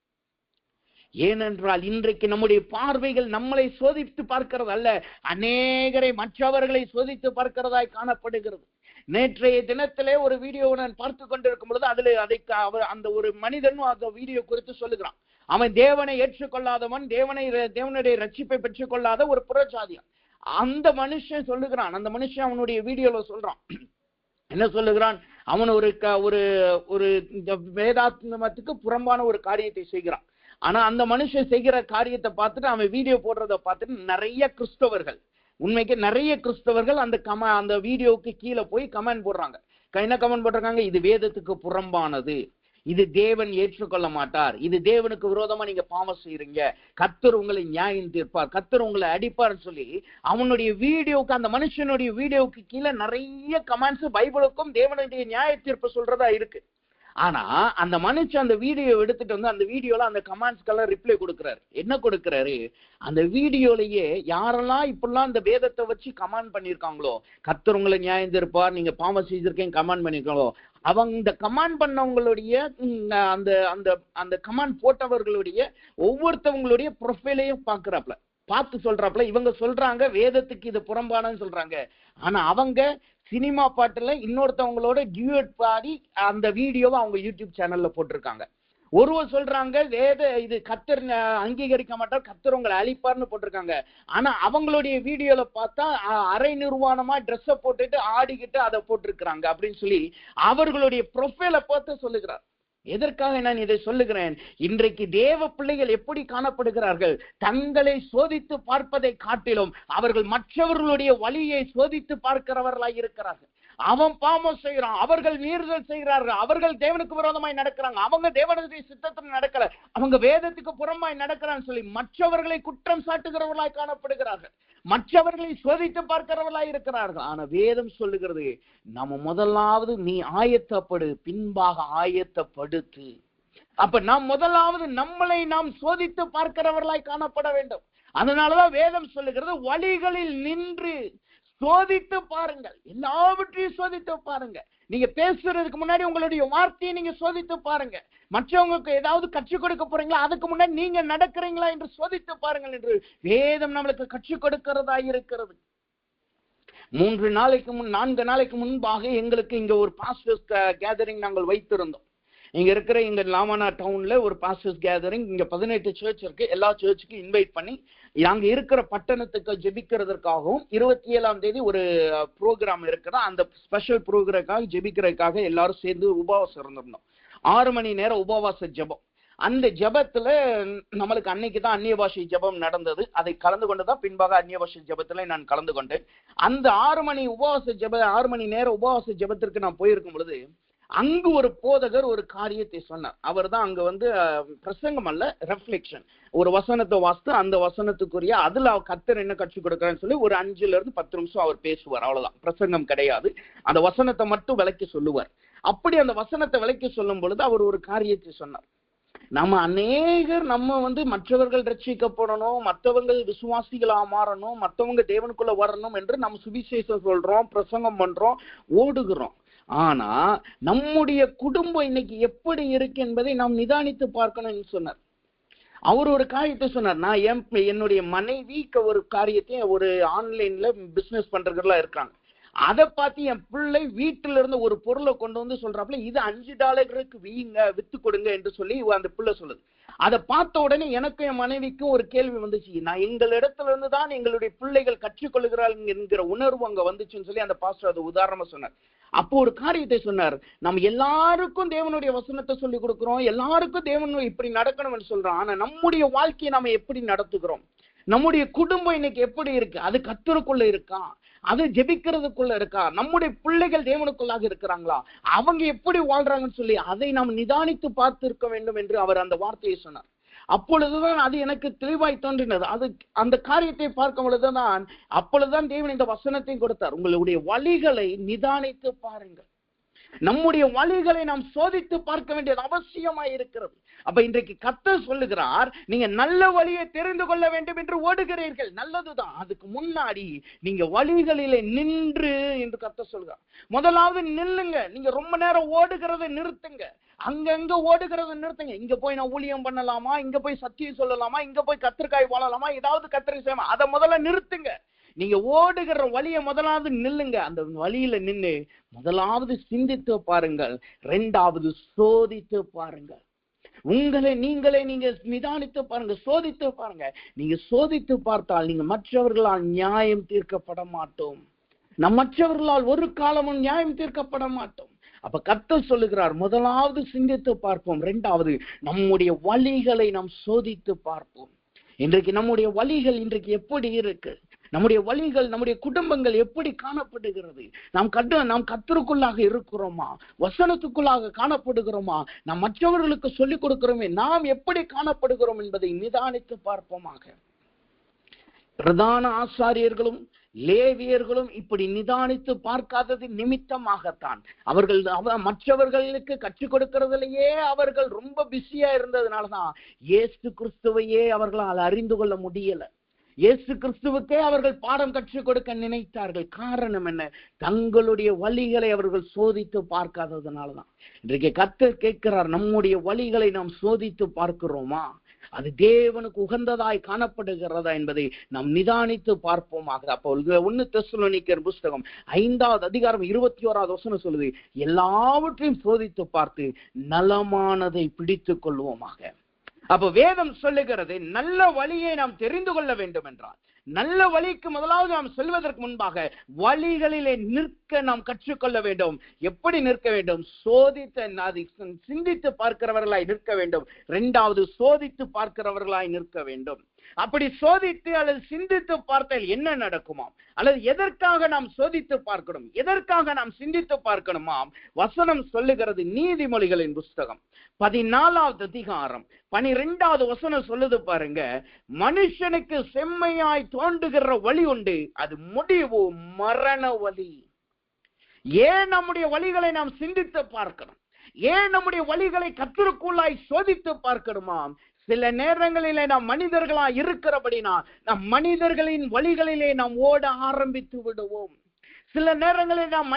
ஏனென்றால் இன்றைக்கு நம்முடைய பார்வைகள் நம்மளை சோதித்து பார்க்கிறது அல்ல, அநேகரை மற்றவர்களை சோதித்து பார்க்கிறதாய் காணப்படுகிறது. நேற்றைய தினத்திலே ஒரு வீடியோ நான் பார்த்து கொண்டிருக்கும் பொழுது அதுல அந்த ஒரு மனிதன் அந்த வீடியோ குறித்து சொல்லுகிறான். அவன் தேவனை ஏற்றுக்கொள்ளாதவன், தேவனுடைய ரட்சிப்பை பெற்றுக் கொள்ளாத ஒரு புறஜாதியான். அந்த மனுஷன் சொல்லுகிறான், அந்த மனுஷன் அவனுடைய வீடியோல சொல்றான், என்ன சொல்லுகிறான்? அவன் ஒரு வேதாத்மத்துக்கு புறம்பான ஒரு காரியத்தை செய்கிறான். ஆனா அந்த மனுஷன் செய்கிற காரியத்தை பார்த்துட்டு, அவன் வீடியோ போடுறத பார்த்துட்டு நிறைய கிறிஸ்தவர்கள், உண்மைக்கு நிறைய கிறிஸ்தவர்கள் அந்த வீடியோவுக்கு கீழே போய் கமெண்ட் போடுறாங்க. என்ன கமெண்ட் போட்டிருக்காங்க? இது வேதத்துக்கு புறம்பானது, இது தேவன் ஏற்றுக்கொள்ள மாட்டார், இது தேவனுக்கு விரோதமா நீங்க பாவம் செய்யறீங்க, கர்த்தர் உங்களை நியாயம் தீர்ப்பார், கர்த்தர் உங்களை அடிப்பார்னு சொல்லி அவனுடைய வீடியோக்கு, அந்த மனுஷனுடைய வீடியோவுக்கு கீழே நிறைய கமெண்ட்ஸ் பைபிளுக்கும் தேவனுடைய நியாய தீர்ப்பு சொல்றதா இருக்கு. ஆனா அந்த மனுஷன் அந்த வீடியோ எடுத்துட்டு வந்து அந்த வீடியோல அந்த கமெண்ட்ஸ்க்கெல்லாம் ரிப்ளை கொடுக்கிறாரு. என்ன கொடுக்கிறாரு? அந்த வீடியோலயே யாரெல்லாம் இப்பெல்லாம் இந்த வேதத்தை வச்சு கமெண்ட் பண்ணிருக்காங்களோ, கர்த்தர் உங்களை நியாயம் தீர்ப்பார், நீங்க பாவம் செய்திருக்கேன் கமெண்ட் பண்ணிருக்காங்களோ, அவங்க இந்த கமெண்ட் பண்ணவங்களுடைய அந்த அந்த அந்த கமெண்ட் போட்டவர்களுடைய ஒவ்வொருத்தவங்களுடைய ப்ரொஃபைலையும் பார்த்து சொல்றாப்ல, இவங்க சொல்றாங்க வேதத்துக்கு இது புறம்பானன்னு சொல்றாங்க. ஆனா அவங்க சினிமா பாட்டுல இன்னொருத்தவங்களோட டியூட் பாடி அந்த வீடியோவை அவங்க யூடியூப் சேனல்ல போட்டிருக்காங்க. ஒருவர் சொல்றாங்க இது கர்த்தர் அங்கீகரிக்க மாட்டார், கர்த்தர் உங்களை அழிப்பார்னு போட்டிருக்காங்க. ஆனா அவங்களுடைய வீடியோல பார்த்தா அரை நிர்வாணமா ட்ரெஸ்ஸை போட்டுட்டு ஆடிக்கிட்டு அதை போட்டிருக்கிறாங்க அப்படின்னு சொல்லி அவர்களுடைய ப்ரொஃபைலை பார்த்து சொல்லுகிறார். எதற்காக நான் இதை சொல்லுகிறேன்? இன்றைக்கு தேவ பிள்ளைகள் எப்படி காணப்படுகிறார்கள்? தங்களை சோதித்து பார்ப்பதை காட்டிலும் அவர்கள் மற்றவர்களுடைய வழியை சோதித்து பார்க்கிறவர்களாய் இருக்கிறார்கள். அவன் பாவம் செய்யறான், அவர்கள் மீறுதல் செய்கிறார்கள், அவர்கள் தேவனுக்கு விரோதமாய் நடக்கிறாங்க, அவங்க தேவனுடைய சித்தத்தில் நடக்கல, அவங்க வேதத்துக்கு புறமாய் நடக்கிறான்னு சொல்லி மற்றவர்களை குற்றம் சாட்டுகிறவர்களாய் காணப்படுகிறார்கள், மற்றவர்களை சோதித்து பார்க்கிறவர்களாய் இருக்கிறார்கள். ஆனா வேதம் சொல்லுகிறது, நம்ம முதலாவது நீ ஆயத்தப்படு, பின்பாக ஆயத்தப்படுத்து. அப்ப நாம் முதலாவது நம்மளை நாம் சோதித்து பார்க்கிறவர்களாய் காணப்பட வேண்டும். அதனாலதான் வேதம் சொல்லுகிறது, வழிகளில் நின்று சோதித்து பாருங்கள், எல்லாவற்றையும் சோதித்து பாருங்க. நீங்க பேசுறதுக்கு முன்னாடி உங்களுடைய வார்த்தையை நீங்க சோதித்து பாருங்க. மற்றவங்களுக்கு ஏதாவது கற்றுக் கொடுக்க போறீங்களா, அதுக்கு முன்னாடி நீங்க நடக்கிறீங்களா என்று சோதித்து பாருங்கள் என்று வேதம் நம்மளுக்கு கற்றுக் கொடுக்கிறதா இருக்கிறது. 4 நாளைக்கு முன்பாக எங்களுக்கு இங்க ஒரு பாஸ்டர்ஸ் கேதரிங் நாங்கள் வைத்திருந்தோம். இங்க இருக்கிற இங்க லாமனா டவுன்ல ஒரு பாஸ்டர்ஸ் கேதரிங், இங்க 18 சர்ச் இருக்கு. எல்லா சர்ச்சுக்கும் இன்வைட் பண்ணி அங்க இருக்கிற பட்டணத்துக்கு ஜெபிக்கிறதுக்காகவும் 27ஆம் தேதி ஒரு ப்ரோக்ராம் இருக்கிற அந்த ஸ்பெஷல் ப்ரோக்ராமுக்காக ஜெபிக்கிறதுக்காக எல்லாரும் சேர்ந்து உபவாசம் இருந்திருந்தோம். 6 மணி நேரம் உபவாச ஜெபம். அந்த ஜெபத்துல நம்மளுக்கு அன்னைக்கு தான் அந்நிய பாஷை ஜெபம் நடந்தது. அதை கலந்து கொண்டுதான் பின்பாக அந்நிய பாஷை ஜெபத்துல நான் கலந்து கொண்டேன். அந்த 6 மணி நேர உபவாச ஜெபத்திற்கு நான் போயிருக்கும் பொழுது அங்கு ஒரு போதகர் ஒரு காரியத்தை சொன்னார். அவர் தான் அங்க பிரசங்கம் அல்ல, ரெஃப்ளெக்ஷன். ஒரு வசனத்தை வாசித்து அந்த வசனத்துக்குரிய அதுல கர்த்தர் என்ன கற்றுக் கொடுக்குறான்னு சொல்லி ஒரு 5-10 நிமிஷம் அவர் பேசுவார். அவ்வளவுதான், பிரசங்கம் கிடையாது. அந்த வசனத்தை மட்டும் விளக்கி சொல்லுவார். அப்படி அந்த வசனத்தை விளக்கி சொல்லும் பொழுது அவர் ஒரு காரியத்தை சொன்னார். நம்ம அநேகர் மற்றவர்கள் ரட்சிக்கப்படணும், மற்றவங்க விசுவாசிகளா மாறணும், மற்றவங்க தேவனுக்குள்ள வரணும் என்று நம்ம சுவிசேஷம் சொல்றோம், பிரசங்கம் பண்றோம், ஓடுகிறோம். ஆனா நம்முடைய குடும்பம் இன்னைக்கு எப்படி இருக்கு என்பதை நாம் நிதானித்து பார்க்கணும்னு சொன்னார். அவர் ஒரு காரியத்தை சொன்னார். நான் என்னுடைய மனைவிக்கு ஒரு காரியத்தை ஒரு ஆன்லைன்ல பிசினஸ் பண்றவங்களா இருக்காங்க. அதை பார்த்து என் பிள்ளை வீட்டில இருந்து ஒரு பொருளை கொண்டு வந்து சொல்றாப்புல, இது $5 வித்து கொடுங்க என்று சொல்லி அந்த பிள்ளை சொல்லுது. அதை பார்த்த உடனே எனக்கு என் மனைவிக்கும் ஒரு கேள்வி வந்துச்சு. நான் எங்களிடத்துல இருந்து தான் எங்களுடைய பிள்ளைகள் கற்றுக்கொள்கிறார்கள் என்கிற உணர்வு அங்க வந்துச்சுன்னு சொல்லி அந்த பாஸ்டர் அதை உதாரணமா சொன்னார். அப்போ ஒரு காரியத்தை சொன்னார். நம்ம எல்லாருக்கும் தேவனுடைய வசனத்தை சொல்லி கொடுக்கிறோம், எல்லாருக்கும் தேவன் இப்படி நடக்கணும்னு சொல்றோம். ஆனா நம்முடைய வாழ்க்கையை நாம எப்படி நடத்துகிறோம்? நம்முடைய குடும்பம் இன்னைக்கு எப்படி இருக்கு? அது கர்த்தருக்குள்ள இருக்கா? அது ஜெபிக்கிறதுக்குள்ள இருக்கா? நம்முடைய பிள்ளைகள் தேவனுக்குள்ளாக இருக்கிறாங்களா? அவங்க எப்படி வாழ்றாங்கன்னு சொல்லி அதை நாம் நிதானித்து பார்த்து இருக்க வேண்டும் என்று அவர் அந்த வார்த்தையை சொன்னார். அப்பொழுதுதான் அது எனக்கு தெளிவாய் தோன்றினது. அது அந்த காரியத்தை பார்க்கும் பொழுதுதான் அப்பொழுதுதான் தேவன் இந்த வசனத்தை கொடுத்தார். உங்களுடைய வழிகளை நிதானித்து பாருங்கள். நம்முடைய வழிகளை நாம் சோதித்து பார்க்க வேண்டியது அவசியமாய் இருக்கிறது. அப்ப இன்றைக்கு கர்த்தர் சொல்லுகிறார், நீங்க நல்ல வழியை தெரிந்து கொள்ள வேண்டும் என்று ஓடுகிறீர்கள், நல்லதுதான். அதுக்கு முன்னாடி நீங்க வழிகளிலே நின்று என்று கர்த்தர் சொல்கிறார். முதலாவது நில்லுங்க. நீங்க ரொம்ப நேரம் ஓடுகிறத நிறுத்துங்க. அங்கங்க ஓடுகிறத நிறுத்துங்க. இங்க போய் நான் ஊழியம் பண்ணலாமா, இங்க போய் சத்தியம் சொல்லலாமா, இங்க போய் கத்திரிக்காய் வாழலாமா, ஏதாவது கத்திரிக்காய் செய்யலாமா, அதை முதல்ல நிறுத்துங்க. நீங்க ஓடுகிற வழியை முதலாவது நில்லுங்க. அந்த வழியில நின்று முதலாவது சிந்தித்து பாருங்கள், 2வது சோதித்து பாருங்கள். உங்களை நீங்களே நீங்க நிதானித்து பாருங்க, சோதித்து பாருங்க. நீங்க சோதித்து பார்த்தால் நீங்க மற்றவர்களால் நியாயம் தீர்க்கப்பட மாட்டோம். மற்றவர்களால் ஒரு காலமும் நியாயம் தீர்க்கப்பட மாட்டோம். அப்ப கர்த்தர் சொல்லுகிறார், முதலாவது சிந்தித்து பார்ப்போம், இரண்டாவது நம்முடைய வழிகளை நாம் சோதித்து பார்ப்போம். இன்றைக்கு நம்முடைய வழிகள் இன்றைக்கு எப்படி இருக்கு? நம்முடைய வழிகள், நம்முடைய குடும்பங்கள் எப்படி காணப்படுகிறது? நாம் கர்த்தருக்குள்ளாக இருக்கிறோமா? வசனத்துக்குள்ளாக காணப்படுகிறோமா? நாம் மற்றவர்களுக்கு சொல்லிக் கொடுக்கிறோமே, நாம் எப்படி காணப்படுகிறோம் என்பதை நிதானித்து பார்ப்போமாக. பிரதான ஆசாரியர்களும் லேவியர்களும் இப்படி நிதானித்து பார்க்காதது நிமித்தமாகத்தான் அவர்கள் மற்றவர்களுக்கு கற்றுக் கொடுக்கிறதுலயே அவர்கள் ரொம்ப பிஸியா இருந்ததுனாலதான் இயேசு கிறிஸ்துவையே அவர்களால் அறிந்து கொள்ள முடியல. இயேசு கிறிஸ்துவுக்கே அவர்கள் பாடம் கற்றுக் கொடுக்க நினைத்தார்கள். காரணம் என்ன? தங்களுடைய வழிகளை அவர்கள் சோதித்து பார்க்காததுனாலதான். இன்றைக்கு கர்த்தர் கேட்கிறார், நம்முடைய வழிகளை நாம் சோதித்து பார்க்கிறோமா? அது தேவனுக்கு உகந்ததாய் காணப்படுகிறதா என்பதை நாம் நிதானித்து பார்ப்போமாக. அப்போ 1 தெசலோனிக்கர் புஸ்தகம் 5வது அதிகாரம் 21வது வசனம் சொல்லுது, எல்லாவற்றையும் சோதித்து பார்த்து நலமானதை பிடித்துக் கொள்வோமாக. அப்ப வேதம் சொல்லுகிறது, நல்ல வழியை நாம் தெரிந்து கொள்ள வேண்டும் என்றால், நல்ல வழிக்கு முதலாவது நாம் செல்வதற்கு முன்பாக வழிகளிலே நிற்க நாம் கற்றுக்கொள்ள வேண்டும். எப்படி நிற்க வேண்டும்? சிந்தித்து பார்க்கிறவர்களாய் நிற்க வேண்டும். இரண்டாவது, சோதித்து பார்க்கிறவர்களாய் நிற்க வேண்டும். அப்படி சோதித்து அல்லது சிந்தித்து பார்த்தால் என்ன நடக்குமாம்? அல்லது எதற்காக நாம் சோதித்து பார்க்கணும், எதற்காக நாம் சிந்தித்து பார்க்கணுமாம்? வசனம் சொல்லுகிறது, நீதிமொழிகளின் புஸ்தகம் 14வது அதிகாரம் 12வது வசனம் சொல்லுது பாருங்க, மனுஷனுக்கு செம்மையாய் தோன்றுகிற வழி உண்டு, அது முடிவு மரண வழி. ஏன் நம்முடைய வழிகளை நாம் சிந்தித்து பார்க்கணும்? ஏன் நம்முடைய வழிகளை கர்த்தருக்குள்ளாய் சோதித்து பார்க்கணுமாம்? சில நேரங்களிலே நாம் மனிதர்களா இருக்கிறபடினால் நம் மனிதர்களின் வழிகளிலே நாம் ஓட ஆரம்பித்து விடுவோம். சில நேரங்களில் நாம்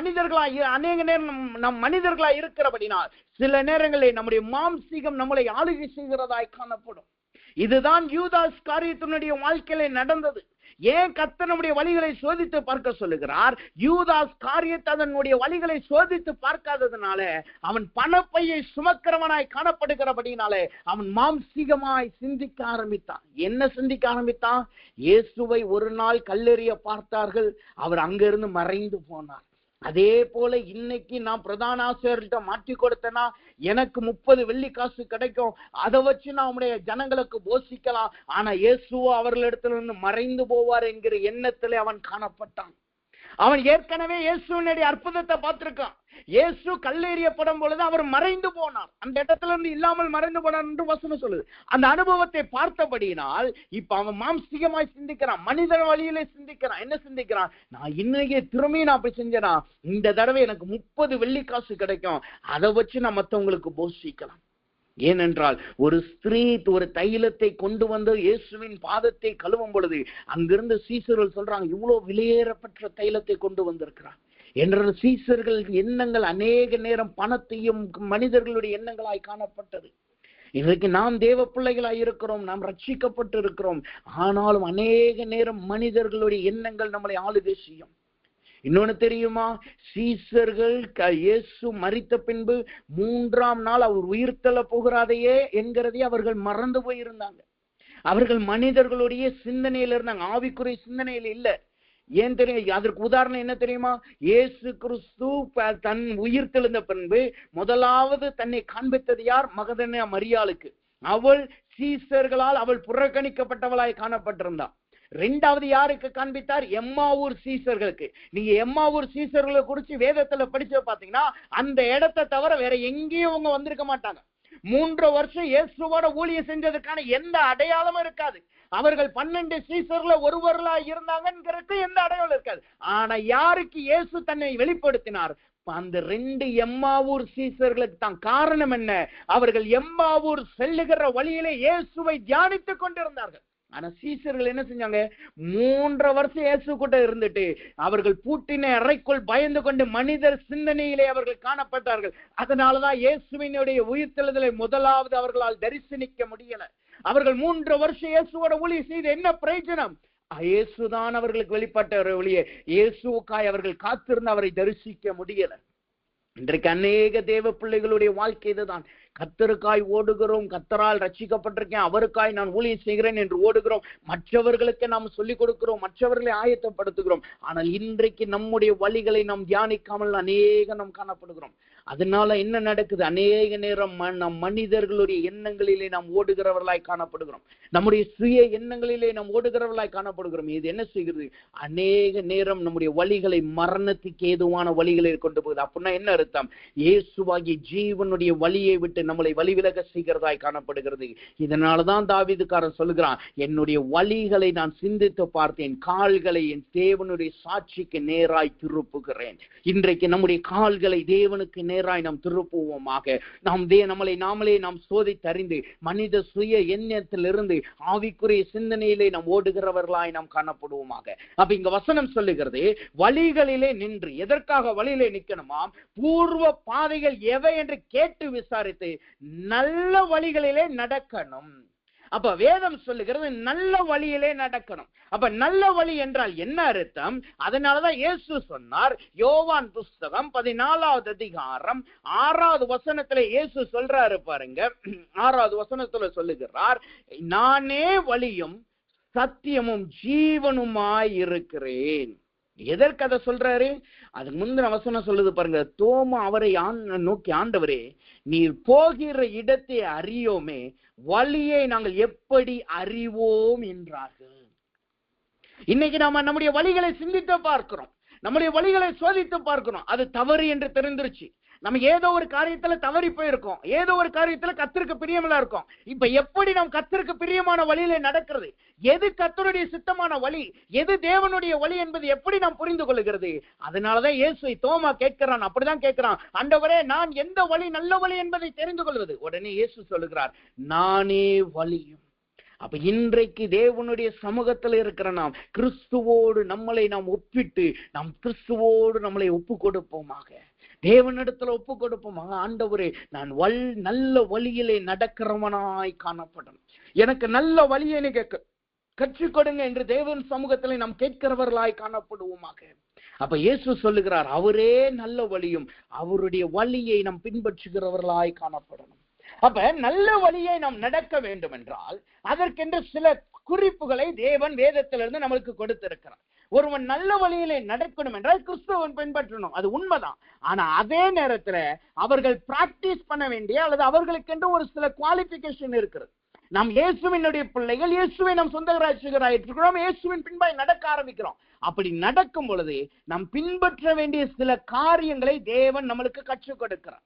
அநேக நேரம் நம் மனிதர்களா இருக்கிறபடினால் சில நேரங்களில் நம்முடைய மாம்சீகம் நம்மளை ஆளுகை செய்கிறதாய் காணப்படும். இதுதான் யூதாஸ் காரியத்தினுடைய வாழ்க்கையில நடந்தது. ஏன் கர்த்தர் நம்முடைய வழிகளை சோதித்து பார்க்க சொல்லுகிறார்? யூதாஸ் காரியத்தை அதனுடைய வழிகளை சோதித்து பார்க்காததுனால அவன் பணப்பையை சுமக்கிறவனாய் காணப்படுகிறபடினாலே அவன் மாம்சீகமாய் சிந்திக்க ஆரம்பித்தான். என்ன சிந்திக்க ஆரம்பித்தான்? இயேசுவை ஒரு நாள் கல்லெறிய பார்த்தார்கள், அவர் அங்கிருந்து மறைந்து போனார். அதே போல இன்னைக்கு நான் பிரதான ஆசிரியர்கிட்ட மாற்றி கொடுத்தேன்னா எனக்கு 30 வெள்ளி காசு கிடைக்கும், அதை வச்சு நான் உடைய ஜனங்களுக்கு போஷிக்கலாம். ஆனா இயேசுவோ அவர்களிடத்துல இருந்து மறைந்து போவார் என்கிற எண்ணத்திலே அவன் காணப்பட்டான். அவன் ஏற்கனவே இயேசுவினுடைய அற்புதத்தை பார்த்திருக்கான். இயேசு கல்லெறியப்படும் பொழுது அவர் மறைந்து போனார், அந்த இடத்துல இருந்து இல்லாமல் மறைந்து போனார் என்று வசனம் சொல்லுது. அந்த அனுபவத்தை பார்த்தபடியினால் இப்ப அவன் மாம்சீகமாய் சிந்திக்கிறான், மனித வழியிலே சிந்திக்கிறான். என்ன சிந்திக்கிறான்? நான் இன்னைக்கு திரும்பியும் நான் போய் செஞ்சேனா இந்த தடவை எனக்கு 30 வெள்ளி காசு கிடைக்கும், அதை வச்சு நான் மற்றவங்களுக்கு போஷிக்கலாம். ஏனென்றால் ஒரு ஸ்திரீ ஒரு தைலத்தை கொண்டு வந்து இயேசுவின் பாதத்தை கழுவும் பொழுது அங்கிருந்து சீசர்கள் சொல்றாங்க, இவ்வளவு விலையேறப்பட்ட தைலத்தை கொண்டு வந்திருக்கிறார் என்ற சீசர்கள் எண்ணங்கள் அநேக நேரம் பணத்தையும் மனிதர்களுடைய எண்ணங்களாய் காணப்பட்டது. இன்றைக்கு நாம் தேவ பிள்ளைகளாய் இருக்கிறோம், நாம் ரட்சிக்கப்பட்டு இருக்கிறோம், ஆனாலும் அநேக நேரம் மனிதர்களுடைய எண்ணங்கள் நம்மளை ஆளுகை செய்யும். இன்னொன்னு தெரியுமா? சீசர்கள் இயேசு மரித்த பின்பு 3ஆம் நாள் அவர் உயிர்த்தெழ போகிறாதையே என்கிறதை அவர்கள் மறந்து போயிருந்தாங்க. அவர்கள் மனிதர்களுடைய சிந்தனையில இருந்தாங்க, ஆவிக்குரிய சிந்தனையில இல்ல. ஏன் தெரியும்? அதற்கு உதாரணம் என்ன தெரியுமா? இயேசு கிறிஸ்து தன் உயிர்த்தெழுந்த பின்பு முதலாவது தன்னை காண்பித்தது யார்? மகதலேனா மரியாளுக்கு. அவள் சீசர்களால் அவள் புறக்கணிக்கப்பட்டவளாய் காணப்பட்டிருந்தாள். இரண்டாவது யாருக்கு காண்பித்தார்? எம்மாவூர் சீசர்களுக்கு. நீங்க எம்மாவூர் சீசர்களை குறிச்சு வேதத்துல படிச்சு பாத்தீங்கன்னா அந்த இடத்தை தவிர வேற எங்கேயும் அவங்க வந்திருக்க மாட்டாங்க. 3 வருஷம் இயேசுவோட ஊழியம் செஞ்சதுக்கான எந்த அடையாளமும் இருக்காது. அவர்கள் 12 சீசர்ல ஒருவர்களா இருந்தாங்கிறது எந்த அடையாளம் இருக்காது. ஆனா யாருக்கு இயேசு தன்னை வெளிப்படுத்தினார்? அந்த 2 எம்மாவூர் சீசர்களுக்கு தான். காரணம் என்ன? அவர்கள் எம்மாவூர் செல்லுகிற வழியிலே இயேசுவை தியானித்துக் கொண்டிருந்தார்கள். ஆனா சீசர்கள் என்ன செஞ்சாங்க? 3 வருஷம் இயேசு கூட இருந்துட்டு அவர்கள் பூட்டின அறைக்குள் பயந்து கொண்டு மனிதர் சிந்தனையிலே அவர்கள் காணப்பட்டார்கள். அதனாலதான் இயேசுவினுடைய உயிர்த்தெழுதலை முதலாவது அவர்களால் தரிசனிக்க முடியல. அவர்கள் 3 வருஷம் இயேசுவோட ஊழியம் செய்து என்ன பிரயோஜனம்? இயேசுதான் அவர்களுக்கு வெளிப்பட்ட ஒளியே. இயேசுக்காய் அவர்கள் காத்திருந்து அவரை தரிசிக்க முடியல. இன்றைக்கு அநேக தேவ பிள்ளைகளுடைய வாழ்க்கை இதுதான். கர்த்தருக்காய் ஓடுகிறோம், கர்த்தரால் ரட்சிக்கப்பட்டிருக்கேன், அவருக்காய் நான் ஊழியம் செய்கிறேன் என்று ஓடுகிறோம், மற்றவர்களுக்கு நாம் சொல்லிக் கொடுக்கிறோம், மற்றவர்களை ஆயத்தப்படுத்துகிறோம். ஆனால் இன்றைக்கு நம்முடைய வழிகளை நாம் தியானிக்காமல் நாம் காணப்படுகிறோம். அதனால என்ன நடக்குது? அநேக நேரம் நம் மனிதர்களுடைய எண்ணங்களிலே நாம் ஓடுகிறவர்களாய் காணப்படுகிறோம், நம்முடைய சுய எண்ணங்களிலே நாம் ஓடுகிறவர்களாய் காணப்படுகிறோம். இது என்ன செய்கிறது? அநேக நேரம் நம்முடைய வழிகளை மரணத்துக்கு ஏதுவான வழிகளை கொண்டு போகுது. அப்படின்னா என்ன அர்த்தம்? இயேசுவாகிய ஜீவனுடைய வழியை விட்டு நம்மளை வழிவிலக செய்கிறதாய் காணப்படுகிறது. இதனாலதான் தாவீதுக்காரன் சொல்லுகிறான், என்னுடைய வழிகளை நான் சிந்தித்து பார்த்தேன், கால்களை என் தேவனுடைய சாட்சிக்கு நேராய் திருப்புகிறேன். இன்றைக்கு நம்முடைய கால்களை தேவனுக்கு நேராய் நாம் திருப்புவோமாக. நம்மளை நாமளே நாம் சோதித்தறிந்து மனித சுய எண்ணத்திலிருந்து ஆவிக்குரிய சிந்தனையிலே நாம் ஓடுகிறவர்களாய் நாம் காணப்படுவோமாக. அப்ப இங்க வசனம் சொல்லுகிறது, வழிகளிலே நின்று. எதற்காக வழியிலே நிற்கணுமாம்? பூர்வ பாதைகள் எவை என்று கேட்டு விசாரித்து நல்ல வழிகளிலே நடக்கணும். அப்ப வேதம் சொல்லுகிறது நல்ல வழியிலே நடக்கணும். அப்ப நல்ல வழி என்றால் என்ன அர்த்தம்? அதனாலதான் இயேசு சொன்னார், யோவான் புஸ்தகம் 14வது அதிகாரம் 6வது வசனத்துல இயேசு சொல்றாரு பாருங்க. 6வது வசனத்துல சொல்லுகிறார், நானே வழியும் சத்தியமும் ஜீவனுமாய் இருக்கிறேன். எதற்கு அதை சொல்றாரு? அதுக்கு முந்தின வசனம் சொல்லுது பாருங்க, தோமா அவரை நோக்கி, ஆண்டவரே, நீர் போகிற இடத்தை அறியோமே, வழியை நாங்கள் எப்படி அறிவோம் என்றார்கள். இன்னைக்கு நாம நம்முடைய வழிகளை சிந்தித்து பார்க்கிறோம், நம்முடைய வழிகளை சோதித்து பார்க்கிறோம். அது தவறு என்று தெரிந்துருச்சு. நம்ம ஏதோ ஒரு காரியத்துல தவறி போயிருக்கோம், ஏதோ ஒரு காரியத்துல கர்த்தருக்கு பிரியமில்லா இருக்கும். இப்ப எப்படி நாம் கர்த்தருக்கு பிரியமான வழியில நடக்கிறது? எது கர்த்தருடைய சித்தமான வழி, எது தேவனுடைய வழி என்பது எப்படி நாம் புரிந்து கொள்கிறது? அதனாலதான் இயேசுவை தோமா கேட்கிறான், அப்படிதான் கேட்கிறான், ஆண்டவரே, நான் எந்த வழி நல்ல வழி என்பதை தெரிந்து கொள்வது. உடனே இயேசு சொல்லுகிறார், நானே வழியும். அப்ப இன்றைக்கு தேவனுடைய சமூகத்தில் இருக்கிற நாம் கிறிஸ்துவோடு நம்மளை நாம் ஒப்பிட்டு நாம் கிறிஸ்துவோடு நம்மளை ஒப்பு கொடுப்போமாக, தேவனிடத்துல ஒப்பு கொடுப்போமாக. ஆண்டவரே, நான் நல்ல வழியிலே நடக்கிறவனாய் காணப்படும், எனக்கு நல்ல வழியை நீங்க கற்றுக் கொடுங்க என்று தேவன் சமூகத்திலே நாம் கேட்கிறவர்களாய் காணப்படுவோமாக. அப்ப இயேசு சொல்லுகிறார், அவரே நல்ல வழியும், அவருடைய வழியை நாம் பின்பற்றுகிறவர்களாய் காணப்படணும். அப்ப நல்ல வழியை நாம் நடக்க வேண்டும் என்றால் அதற்கென்று சில குறிப்புகளை தேவன் வேதத்திலிருந்து நம்மளுக்கு கொடுத்திருக்கிறார். ஒருவன் நல்ல வழியிலே நடக்கணும் என்றால் கிறிஸ்துவன் பின்பற்றணும், அது உண்மைதான். ஆனா அதே நேரத்துல அவர்கள் பிராக்டிஸ் பண்ண வேண்டிய அல்லது அவர்களுக்கென்று ஒரு சில குவாலிபிகேஷன் இருக்கிறது. நாம் இயேசுவினுடைய பிள்ளைகள், இயேசுவை நாம் சொந்த ரட்சகராயிருக்கிறோம், இயேசுவின் பின்பாய் நடக்க ஆரம்பிக்கிறோம். அப்படி நடக்கும் பொழுது நாம் பின்பற்ற வேண்டிய சில காரியங்களை தேவன் நம்மளுக்கு கற்றுக் கொடுக்கிறார்.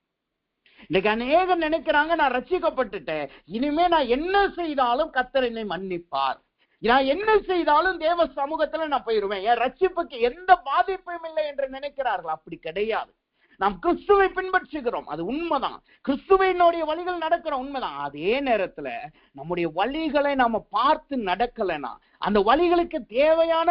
இன்னைக்கு அநேகம் நினைக்கிறாங்க, நான் ரட்சிக்கப்பட்டுட்டேன், இனிமே நான் என்ன செய்தாலும் கர்த்தர் என்னை மன்னிப்பார், நான் என்ன செய்தாலும் தேவ சமூகத்துல நான் போயிருவேன், என் ரட்சிப்புக்கு எந்த பாதிப்பும் இல்லை என்று நினைக்கிறார்கள். அப்படி கிடையாது. நாம் கிறிஸ்துவை பின்பற்றுகிறோம், அது உண்மைதான். கிறிஸ்துவினுடைய வழிகள் நடக்கிறோம், உண்மைதான். அதே நேரத்துல நம்முடைய வழிகளை நாம பார்த்து நடக்கலைனா, அந்த வழிகளுக்கு தேவையான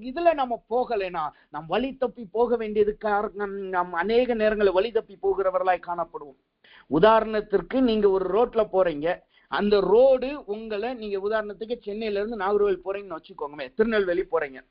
இதுல நம்ம போகலைனா, நம் வழி தப்பி போக வேண்டியது காரணம். நம் அநேக நேரங்களில் வழி தப்பி போகிறவர்களாய் காணப்படுவோம். உதாரணத்திற்கு, நீங்க ஒரு ரோட்ல போறீங்க, அந்த ரோடு உங்களை, நீங்க உதாரணத்துக்கு சென்னையில இருந்து நாகர்கோவில் போறீங்கன்னு வச்சுக்கோங்க, திருநெல்வேலி போறீங்க.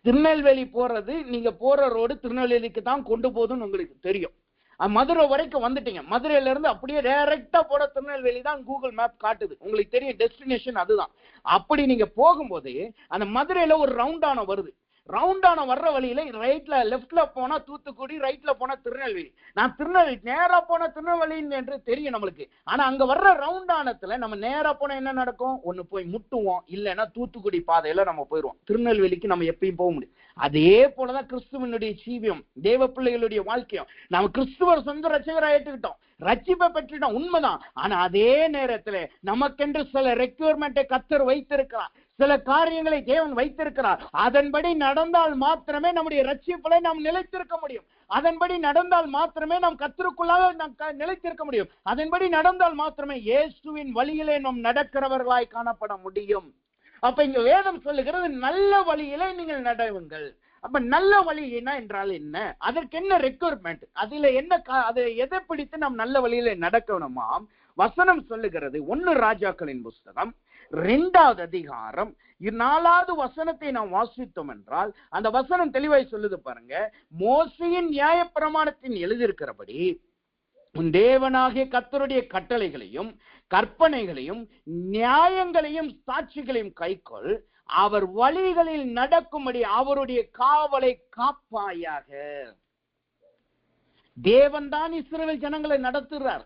திருநெல்வேலி போறது, நீங்க போற ரோடு திருநெல்வேலிக்கு தான் கொண்டு போகுதுன்னு உங்களுக்கு தெரியும். மதுரை வரைக்கும் வந்துட்டீங்க, மதுரையில இருந்து அப்படியே டைரக்டா போட திருநெல்வேலி தான் கூகுள் மேப் காட்டுது, உங்களுக்கு தெரியும் டெஸ்டினேஷன் அதுதான். அப்படி நீங்க போகும்போது அந்த மதுரையில ஒரு ரவுண்டான வருது, ரவுண்டான வர்ற வழியில ரைட்ல லெப்ட்ல போனா தூத்துக்குடி, ரைட்ல போனா திருநெல்வேலி. நான் திருநெல்வேலி நேரா போன திருநெல்வேலி என்று தெரியும் நம்மளுக்கு. ஆனா அங்க வர்ற ரவுண்டானத்துல நம்ம நேரா போனா என்ன நடக்கும்? ஒண்ணு போய் முட்டுவோம், இல்லைன்னா தூத்துக்குடி பாதையில நம்ம போயிடுவோம். திருநெல்வேலிக்கு நம்ம எப்பயும் போக முடியும். அதே போலதான் கிறிஸ்துவனுடைய ஜீவியம், தேவ பிள்ளைகளுடைய வாழ்க்கையும். நம்ம கிறிஸ்துவர் சொந்த ரட்சகரை ஏற்றுக்கிட்டோம், ரட்சிப்பை பெற்றுட்டோம், உண்மைதான். ஆனா அதே நேரத்துல நமக்கென்று சில ரெக்யர்மெண்ட்டை கர்த்தர் வைத்திருக்கிறார், சில காரியங்களை தேவன் வைத்திருக்கிறார். அதன்படி நடந்தால் மாத்திரமே நம்முடைய ரட்சிப்பிலே நாம் நிலைத்திருக்க முடியும். அதன்படி நடந்தால் மாத்திரமே நாம் கர்த்தருக்குள்ளாக நாம் நிலைத்திருக்க முடியும். அதன்படி நடந்தால் மாத்திரமே இயேசுவின் வழியிலே நாம் நடக்கிறவர்களாய் காணப்பட முடியும். அப்ப இங்க வேதம் சொல்லுகிறது, நல்ல வழியிலே நீங்கள் நடவுங்கள். அப்ப நல்ல வழி என்ன என்றால் என்ன, அதற்கு என்ன ரெக்யர்மெண்ட், அதுல என்ன, அதை எதை பிடித்து நாம் நல்ல வழியில நடக்கணுமாம்? வசனம் சொல்லுகிறது, 1 ராஜாக்களின் புஸ்தகம் 2வது அதிகாரம் 4வது வசனத்தை நாம் வாசித்தோம் என்றால் அந்த வசனம் தெளிவாய் சொல்லுது பாருங்க. மோசேயின் நியாயப்பிரமாணத்தின் எழுதியிருக்கிறபடி உன் தேவனாகிய கர்த்தருடைய கட்டளைகளையும் கற்பனைகளையும் நியாயங்களையும் சாட்சிகளையும் கைக்கொள், அவர் வழிகளில் நடக்கும்படி அவருடைய காவலை காப்பாயாக. தேவன் தான் இஸ்ரவேல் ஜனங்களை நடத்துகிறார்.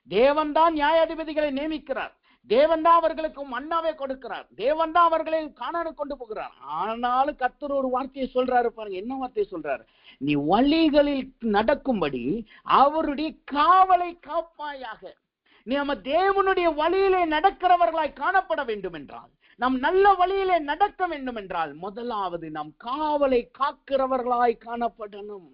தேவன் தான் நியாயாதிபதிகளை நியமிக்கிறார். தேவன் தான் அவர்களுக்கு மன்னாவை கொடுக்கிறார். தேவன் தான் அவர்களை கானானுக்கு கொண்டு போகிறார். ஆனாலும் கர்த்தர் ஒரு வார்த்தையை சொல்றாரு பாருங்க. என்ன வார்த்தையை சொல்றாரு? நீ வழிகளில் நடக்கும்படி அவருடைய காவலை காப்பாயாக. நீ நம்ம தேவனுடைய வழியிலே நடக்கிறவர்களாய் காணப்பட வேண்டும் என்றால், நாம் நல்ல வழியிலே நடக்க வேண்டும் என்றால், முதலாவது நாம் காவலை காக்கிறவர்களாய் காணப்படணும்.